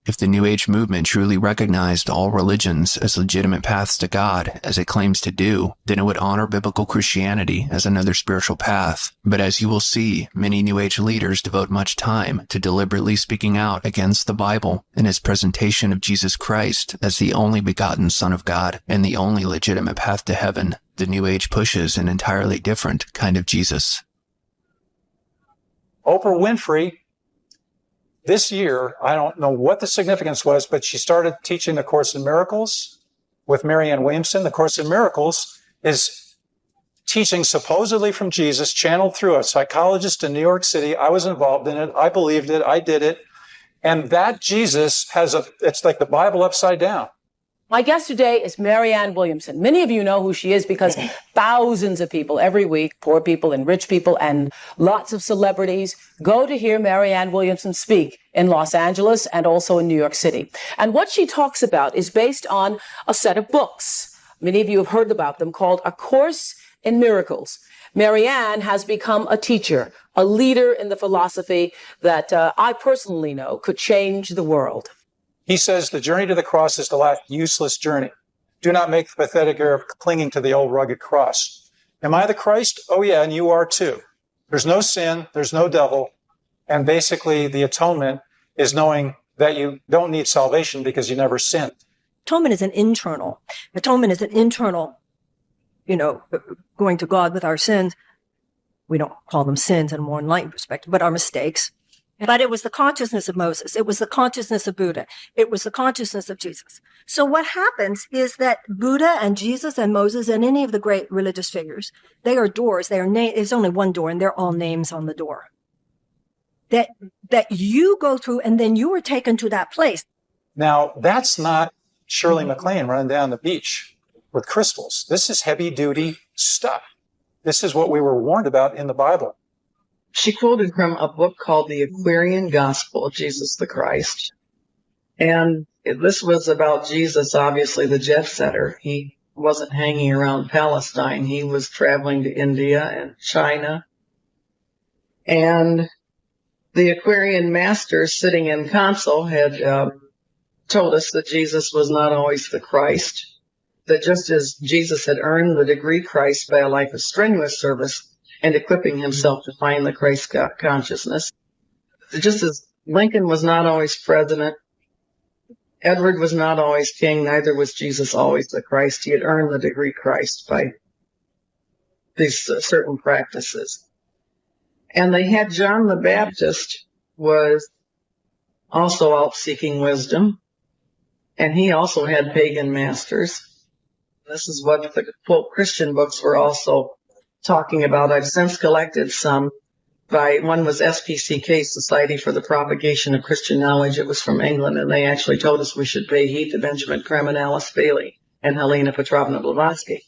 If the New Age movement truly recognized all religions as legitimate paths to God, as it claims to do, then it would honor biblical Christianity as another spiritual path. But as you will see, many New Age leaders devote much time to deliberately speaking out against the Bible and its presentation of Jesus Christ as the only begotten Son of God and the only legitimate path to heaven. The New Age pushes an entirely different kind of Jesus. Oprah Winfrey, this year, I don't know what the significance was, but she started teaching the Course in Miracles with Marianne Williamson. The Course in Miracles is teaching supposedly from Jesus, channeled through a psychologist in New York City. I was involved in it. I believed it. I did it. And that Jesus it's like the Bible upside down. My guest today is Marianne Williamson. Many of you know who she is because thousands of people every week, poor people and rich people and lots of celebrities, go to hear Marianne Williamson speak in Los Angeles and also in New York City. And what she talks about is based on a set of books. Many of you have heard about them, called A Course in Miracles. Marianne has become a teacher, a leader in the philosophy that I personally know could change the world. He says the journey to the cross is the last useless journey. Do not make the pathetic error of clinging to the old rugged cross. Am I the Christ? Oh yeah, and you are too. There's no sin, there's no devil, and basically the atonement is knowing that you don't need salvation because you never sinned. Atonement is an internal, going to God with our sins. We don't call them sins in a more enlightened perspective, but are mistakes. But it was the consciousness of Moses. It was the consciousness of Buddha. It was the consciousness of Jesus. So what happens is that Buddha and Jesus and Moses and any of the great religious figures, they are doors. They are there's only one door, and they're all names on the door. That you go through, and then you are taken to that place. Now, that's not Shirley MacLaine running down the beach with crystals. This is heavy-duty stuff. This is what we were warned about in the Bible. She quoted from a book called The Aquarian Gospel of Jesus the Christ. And this was about Jesus, obviously the jet setter. He wasn't hanging around Palestine. He was traveling to India and China. And the Aquarian masters sitting in council had told us that Jesus was not always the Christ, that just as Jesus had earned the degree Christ by a life of strenuous service and equipping himself to find the Christ consciousness, just as Lincoln was not always president, Edward was not always king, neither was Jesus always the Christ. He had earned the degree Christ by these certain practices. And they had John the Baptist was also out seeking wisdom, and he also had pagan masters. This is what the quote Christian books were also talking about. I've since collected some. One was SPCK, Society for the Propagation of Christian Knowledge. It was from England, and they actually told us we should pay heed to Benjamin Creme and Alice Bailey and Helena Petrovna Blavatsky.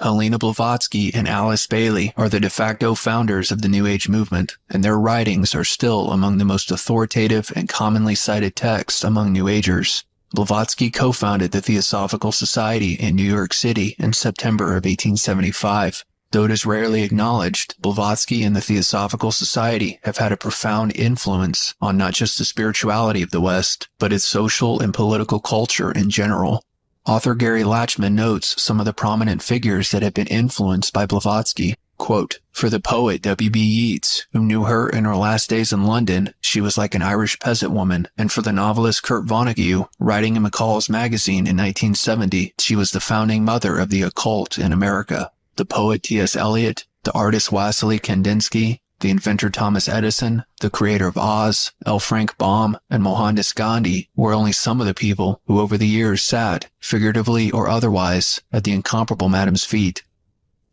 Helena Blavatsky and Alice Bailey are the de facto founders of the New Age movement, and their writings are still among the most authoritative and commonly cited texts among New Agers. Blavatsky co-founded the Theosophical Society in New York City in September of 1875. Though it is rarely acknowledged, Blavatsky and the Theosophical Society have had a profound influence on not just the spirituality of the West, but its social and political culture in general. Author Gary Lachman notes some of the prominent figures that have been influenced by Blavatsky. Quote, for the poet W.B. Yeats, who knew her in her last days in London, she was like an Irish peasant woman, and for the novelist Kurt Vonnegut, writing in McCall's magazine in 1970, she was the founding mother of the occult in America. The poet T.S. Eliot, the artist Wassily Kandinsky, the inventor Thomas Edison, the creator of Oz, L. Frank Baum, and Mohandas Gandhi were only some of the people who over the years sat, figuratively or otherwise, at the incomparable Madam's feet.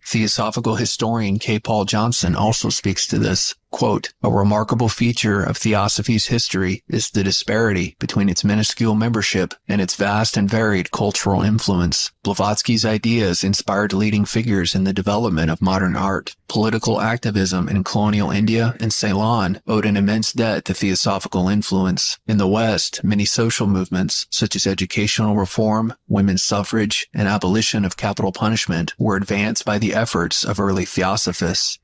Theosophical historian K. Paul Johnson also speaks to this. Quote, a remarkable feature of Theosophy's history is the disparity between its minuscule membership and its vast and varied cultural influence. Blavatsky's ideas inspired leading figures in the development of modern art. Political activism in colonial India and Ceylon owed an immense debt to theosophical influence. In the West, many social movements, such as educational reform, women's suffrage, and abolition of capital punishment, were advanced by the efforts of early theosophists.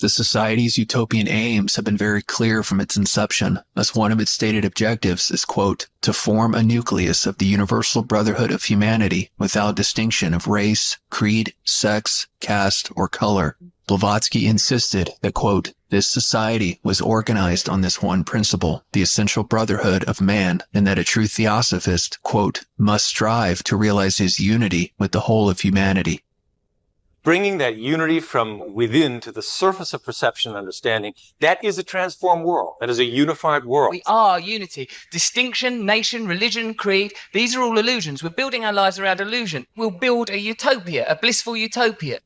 The Society's utopian aims have been very clear from its inception, as one of its stated objectives is, quote, to form a nucleus of the universal brotherhood of humanity without distinction of race, creed, sex, caste, or color. Blavatsky insisted that, quote, this society was organized on this one principle, the essential brotherhood of man, and that a true theosophist, quote, must strive to realize his unity with the whole of humanity. Bringing that unity from within to the surface of perception and understanding, that is a transformed world. That is a unified world. We are unity. Distinction, nation, religion, creed, these are all illusions. We're building our lives around illusion. We'll build a utopia, a blissful utopia.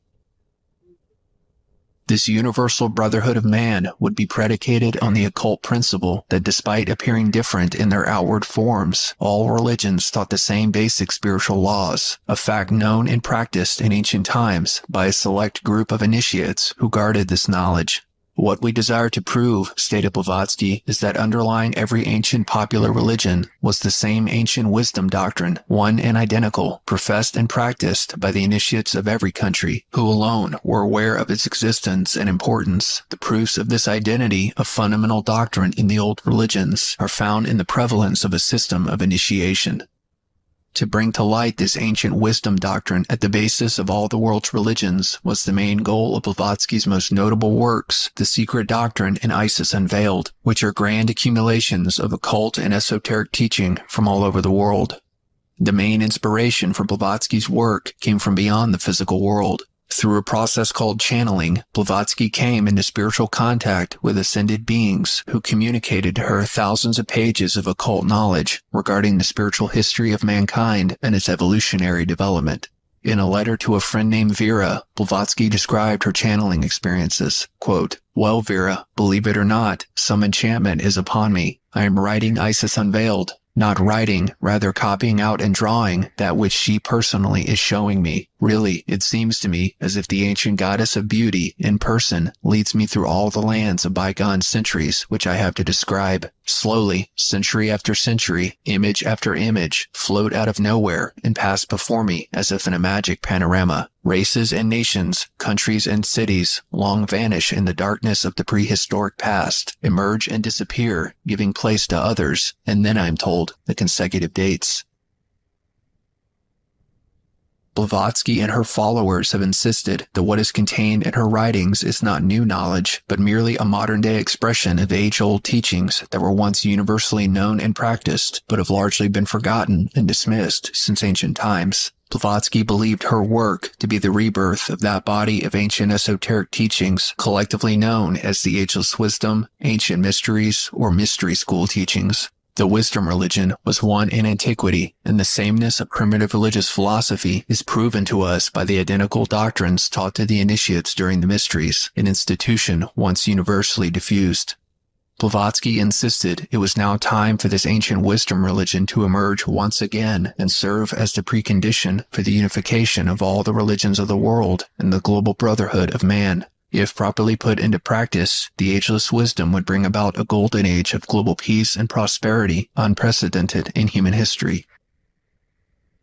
This universal brotherhood of man would be predicated on the occult principle that despite appearing different in their outward forms, all religions taught the same basic spiritual laws, a fact known and practiced in ancient times by a select group of initiates who guarded this knowledge. What we desire to prove, stated Blavatsky, is that underlying every ancient popular religion was the same ancient wisdom doctrine, one and identical, professed and practiced by the initiates of every country, who alone were aware of its existence and importance. The proofs of this identity of fundamental doctrine in the old religions are found in the prevalence of a system of initiation. To bring to light this ancient wisdom doctrine at the basis of all the world's religions was the main goal of Blavatsky's most notable works, The Secret Doctrine and Isis Unveiled, which are grand accumulations of occult and esoteric teaching from all over the world. The main inspiration for Blavatsky's work came from beyond the physical world. Through a process called channeling, Blavatsky came into spiritual contact with ascended beings who communicated to her thousands of pages of occult knowledge regarding the spiritual history of mankind and its evolutionary development. In a letter to a friend named Vera, Blavatsky described her channeling experiences. Quote, "Well, Vera, believe it or not, some enchantment is upon me. I am writing Isis Unveiled. Not writing, rather copying out and drawing that which she personally is showing me. Really, it seems to me as if the ancient goddess of beauty, in person, leads me through all the lands of bygone centuries which I have to describe. Slowly, century after century, image after image, float out of nowhere and pass before me as if in a magic panorama. Races and nations, countries and cities, long vanish in the darkness of the prehistoric past, emerge and disappear, giving place to others, and then I'm told the consecutive dates." Blavatsky and her followers have insisted that what is contained in her writings is not new knowledge, but merely a modern-day expression of age-old teachings that were once universally known and practiced, but have largely been forgotten and dismissed since ancient times. Blavatsky believed her work to be the rebirth of that body of ancient esoteric teachings collectively known as the Ageless Wisdom, Ancient Mysteries, or Mystery School teachings. The wisdom religion was one in antiquity, and the sameness of primitive religious philosophy is proven to us by the identical doctrines taught to the initiates during the mysteries, an institution once universally diffused. Blavatsky insisted it was now time for this ancient wisdom religion to emerge once again and serve as the precondition for the unification of all the religions of the world and the global brotherhood of man. If properly put into practice, the ageless wisdom would bring about a golden age of global peace and prosperity unprecedented in human history.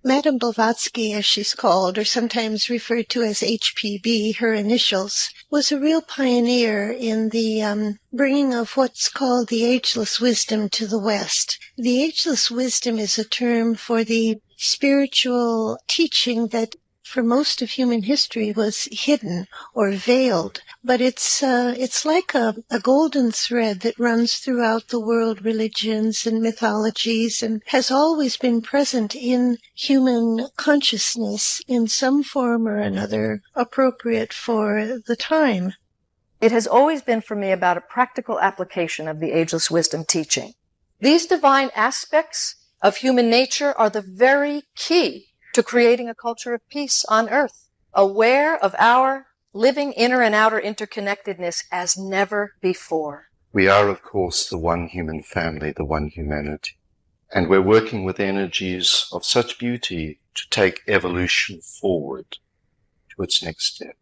Madame Blavatsky, as she's called, or sometimes referred to as HPB, her initials, was a real pioneer in the bringing of what's called the ageless wisdom to the West. The ageless wisdom is a term for the spiritual teaching that for most of human history was hidden or veiled, but it's like a golden thread that runs throughout the world religions and mythologies and has always been present in human consciousness in some form or another appropriate for the time. It has always been for me about a practical application of the ageless wisdom teaching. These divine aspects of human nature are the very key to creating a culture of peace on earth, aware of our living inner and outer interconnectedness as never before. We are, of course, the one human family, the one humanity. And we're working with energies of such beauty to take evolution forward to its next step.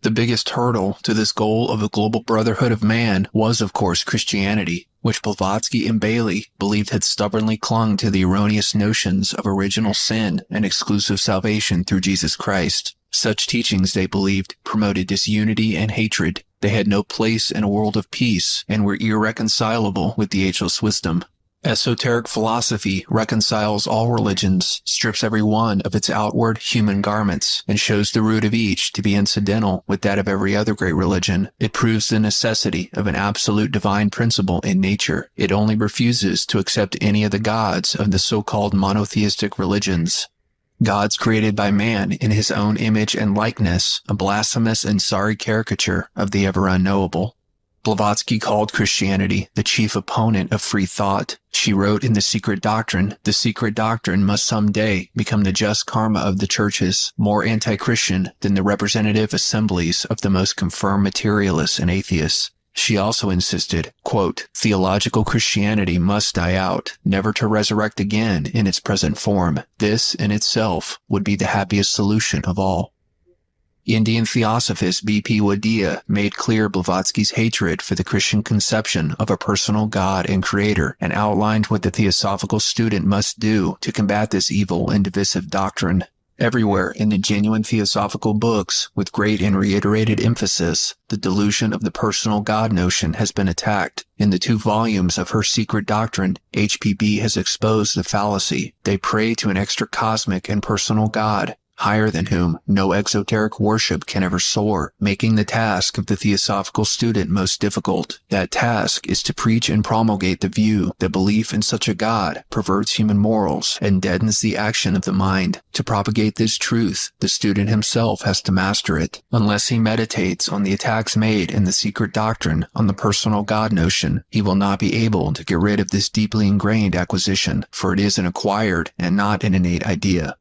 The biggest hurdle to this goal of a global brotherhood of man was, of course, Christianity, which Blavatsky and Bailey believed had stubbornly clung to the erroneous notions of original sin and exclusive salvation through Jesus Christ. Such teachings, they believed, promoted disunity and hatred. They had no place in a world of peace and were irreconcilable with the ageless wisdom. Esoteric philosophy reconciles all religions, strips every one of its outward human garments, and shows the root of each to be incidental with that of every other great religion. It proves the necessity of an absolute divine principle in nature. It only refuses to accept any of the gods of the so-called monotheistic religions. Gods created by man in his own image and likeness, a blasphemous and sorry caricature of the ever unknowable. Blavatsky called Christianity the chief opponent of free thought. She wrote in The Secret Doctrine must someday become the just karma of the churches, more anti-Christian than the representative assemblies of the most confirmed materialists and atheists. She also insisted, quote, theological Christianity must die out, never to resurrect again in its present form. This, in itself, would be the happiest solution of all. Indian theosophist B.P. Wadia made clear Blavatsky's hatred for the Christian conception of a personal God and creator and outlined what the theosophical student must do to combat this evil and divisive doctrine. Everywhere in the genuine theosophical books, with great and reiterated emphasis, the delusion of the personal God notion has been attacked. In the 2 volumes of her secret doctrine, HPB has exposed the fallacy. They pray to an extra-cosmic and personal God, higher than whom no exoteric worship can ever soar, making the task of the theosophical student most difficult. That task is to preach and promulgate the view that belief in such a God perverts human morals and deadens the action of the mind. To propagate this truth, the student himself has to master it. Unless he meditates on the attacks made in the secret doctrine on the personal God notion, he will not be able to get rid of this deeply ingrained acquisition, for it is an acquired and not an innate idea.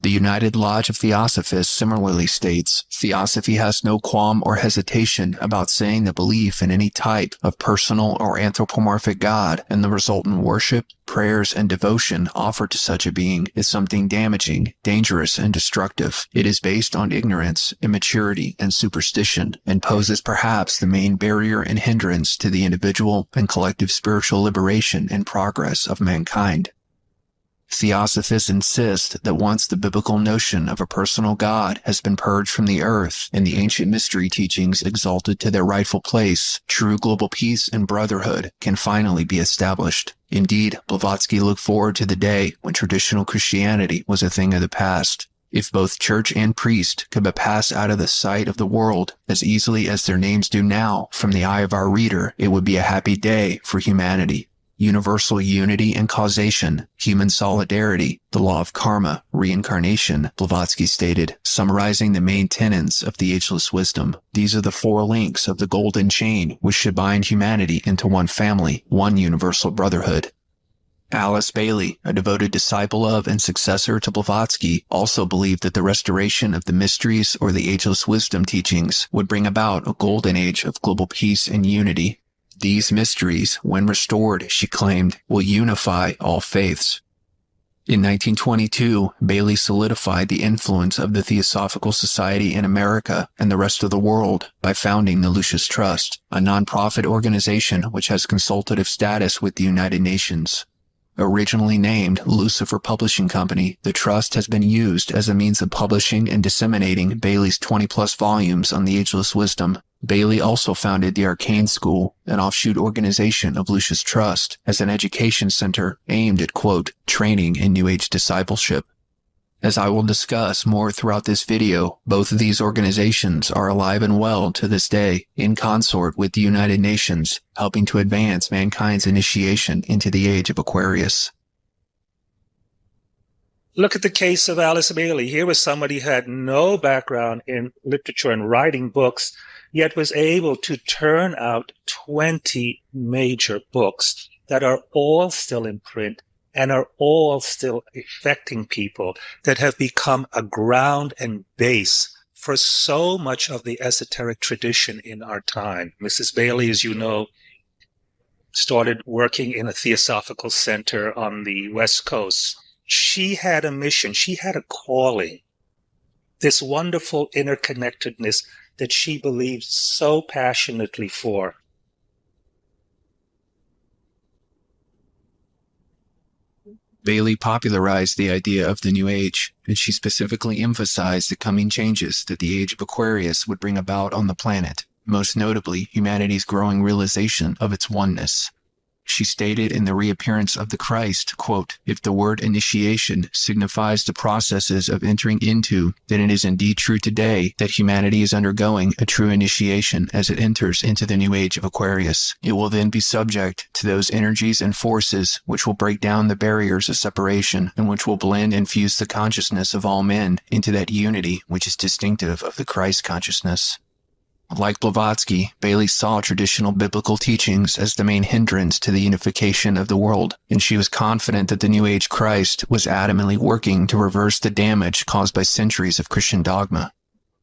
The United Lodge of Theosophists similarly states, Theosophy has no qualm or hesitation about saying that belief in any type of personal or anthropomorphic God and the resultant worship, prayers, and devotion offered to such a being is something damaging, dangerous, and destructive. It is based on ignorance, immaturity, and superstition, and poses perhaps the main barrier and hindrance to the individual and collective spiritual liberation and progress of mankind. Theosophists insist that once the biblical notion of a personal God has been purged from the earth and the ancient mystery teachings exalted to their rightful place, true global peace and brotherhood can finally be established. Indeed, Blavatsky looked forward to the day when traditional Christianity was a thing of the past. If both church and priest could but pass out of the sight of the world as easily as their names do now from the eye of our reader, it would be a happy day for humanity. Universal unity and causation, human solidarity, the law of karma, reincarnation, Blavatsky stated, summarizing the main tenets of the ageless wisdom. These are the 4 links of the golden chain which should bind humanity into one family, one universal brotherhood. Alice Bailey, a devoted disciple of and successor to Blavatsky, also believed that the restoration of the mysteries or the ageless wisdom teachings would bring about a golden age of global peace and unity. These mysteries, when restored, she claimed, will unify all faiths. In 1922, Bailey solidified the influence of the Theosophical Society in America and the rest of the world by founding the Lucis Trust, a non-profit organization which has consultative status with the United Nations. Originally named Lucifer Publishing Company, the trust has been used as a means of publishing and disseminating Bailey's 20-plus volumes on the ageless wisdom. Bailey also founded the Arcane School, an offshoot organization of Lucis Trust, as an education center aimed at, quote, training in New Age discipleship. As I will discuss more throughout this video, both of these organizations are alive and well to this day, in consort with the United Nations, helping to advance mankind's initiation into the age of Aquarius. Look at the case of Alice Bailey. Here was somebody who had no background in literature and writing books, yet was able to turn out 20 major books that are all still in print and are all still affecting people, that have become a ground and base for so much of the esoteric tradition in our time. Mrs. Bailey, as you know, started working in a theosophical center on the West Coast. She had a mission, she had a calling, this wonderful interconnectedness that she believed so passionately for. Bailey popularized the idea of the New Age, and she specifically emphasized the coming changes that the Age of Aquarius would bring about on the planet, most notably humanity's growing realization of its oneness. She stated in The Reappearance of the Christ, quote, if the word initiation signifies the processes of entering into, then it is indeed true today that humanity is undergoing a true initiation as it enters into the new age of Aquarius. It will then be subject to those energies and forces which will break down the barriers of separation and which will blend and fuse the consciousness of all men into that unity which is distinctive of the Christ consciousness. Like Blavatsky, Bailey saw traditional biblical teachings as the main hindrance to the unification of the world, and she was confident that the New Age Christ was adamantly working to reverse the damage caused by centuries of Christian dogma.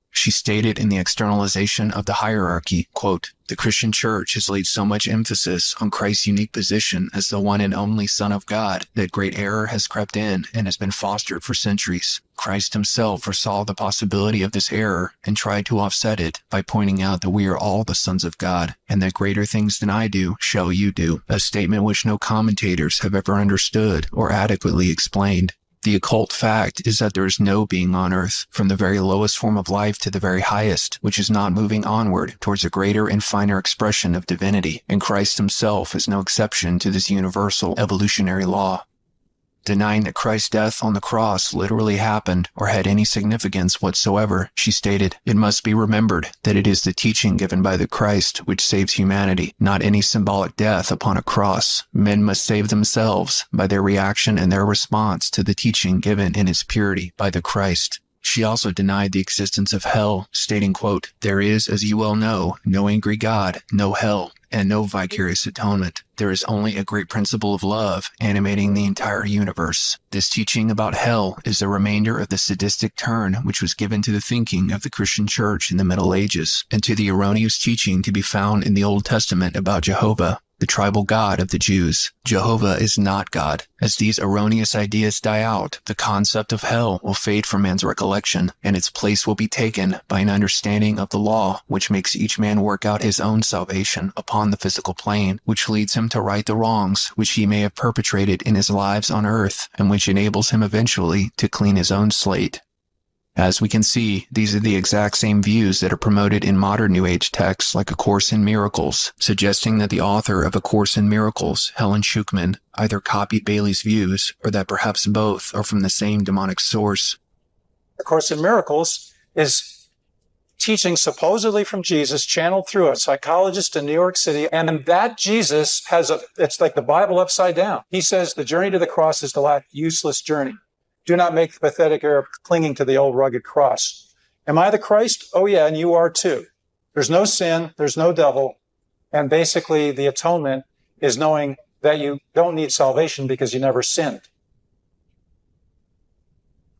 She stated in The Externalization of the Hierarchy, quote, the Christian Church has laid so much emphasis on Christ's unique position as the one and only Son of God that great error has crept in and has been fostered for centuries. Christ himself foresaw the possibility of this error and tried to offset it by pointing out that we are all the sons of God and that greater things than I do shall you do, a statement which no commentators have ever understood or adequately explained. The occult fact is that there is no being on earth, from the very lowest form of life to the very highest, which is not moving onward towards a greater and finer expression of divinity, and Christ himself is no exception to this universal evolutionary law. Denying that Christ's death on the cross literally happened or had any significance whatsoever, she stated, "It must be remembered that it is the teaching given by the Christ which saves humanity, not any symbolic death upon a cross. Men must save themselves by their reaction and their response to the teaching given in its purity by the Christ." She also denied the existence of hell, stating, quote, "There is, as you well know, no angry God, no hell, and no vicarious atonement. There is only a great principle of love animating the entire universe. This teaching about hell is the remainder of the sadistic turn which was given to the thinking of the Christian Church in the Middle Ages, and to the erroneous teaching to be found in the Old Testament about Jehovah, the tribal god of the Jews. Jehovah is not God. As these erroneous ideas die out, the concept of hell will fade from man's recollection, and its place will be taken by an understanding of the law which makes each man work out his own salvation upon the physical plane, which leads him to right the wrongs which he may have perpetrated in his lives on earth, and which enables him eventually to clean his own slate. As we can see, these are the exact same views that are promoted in modern New Age texts like A Course in Miracles, suggesting that the author of A Course in Miracles, Helen Schucman, either copied Bailey's views or that perhaps both are from the same demonic source. A Course in Miracles is teaching supposedly from Jesus, channeled through a psychologist in New York City, and that Jesus it's like the Bible upside down. He says the journey to the cross is the useless journey. Do not make the pathetic error of clinging to the old rugged cross. Am I the Christ? Oh yeah, and you are too. There's no sin, there's no devil, and basically the atonement is knowing that you don't need salvation because you never sinned.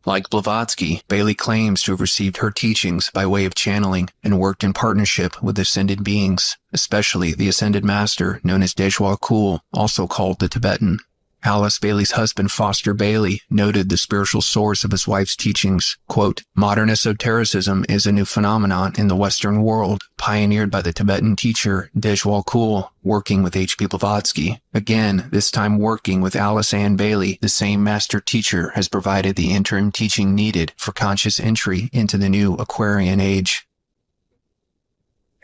Like Blavatsky, Bailey claims to have received her teachings by way of channeling and worked in partnership with ascended beings, especially the ascended master known as Dejwa Kul, also called the Tibetan. Alice Bailey's husband, Foster Bailey, noted the spiritual source of his wife's teachings. Quote, "Modern esotericism is a new phenomenon in the Western world, pioneered by the Tibetan teacher Dejwa Kul, working with H.P. Blavatsky. Again, this time working with Alice Ann Bailey, the same master teacher has provided the interim teaching needed for conscious entry into the new Aquarian age."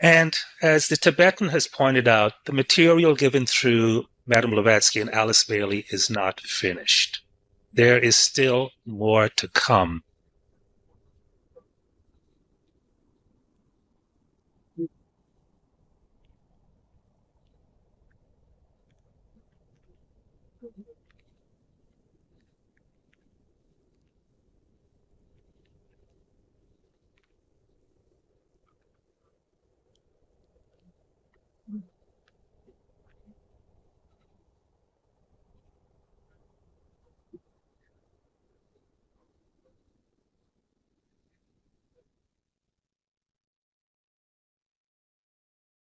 And as the Tibetan has pointed out, the material given through Madame Blavatsky and Alice Bailey is not finished. There is still more to come.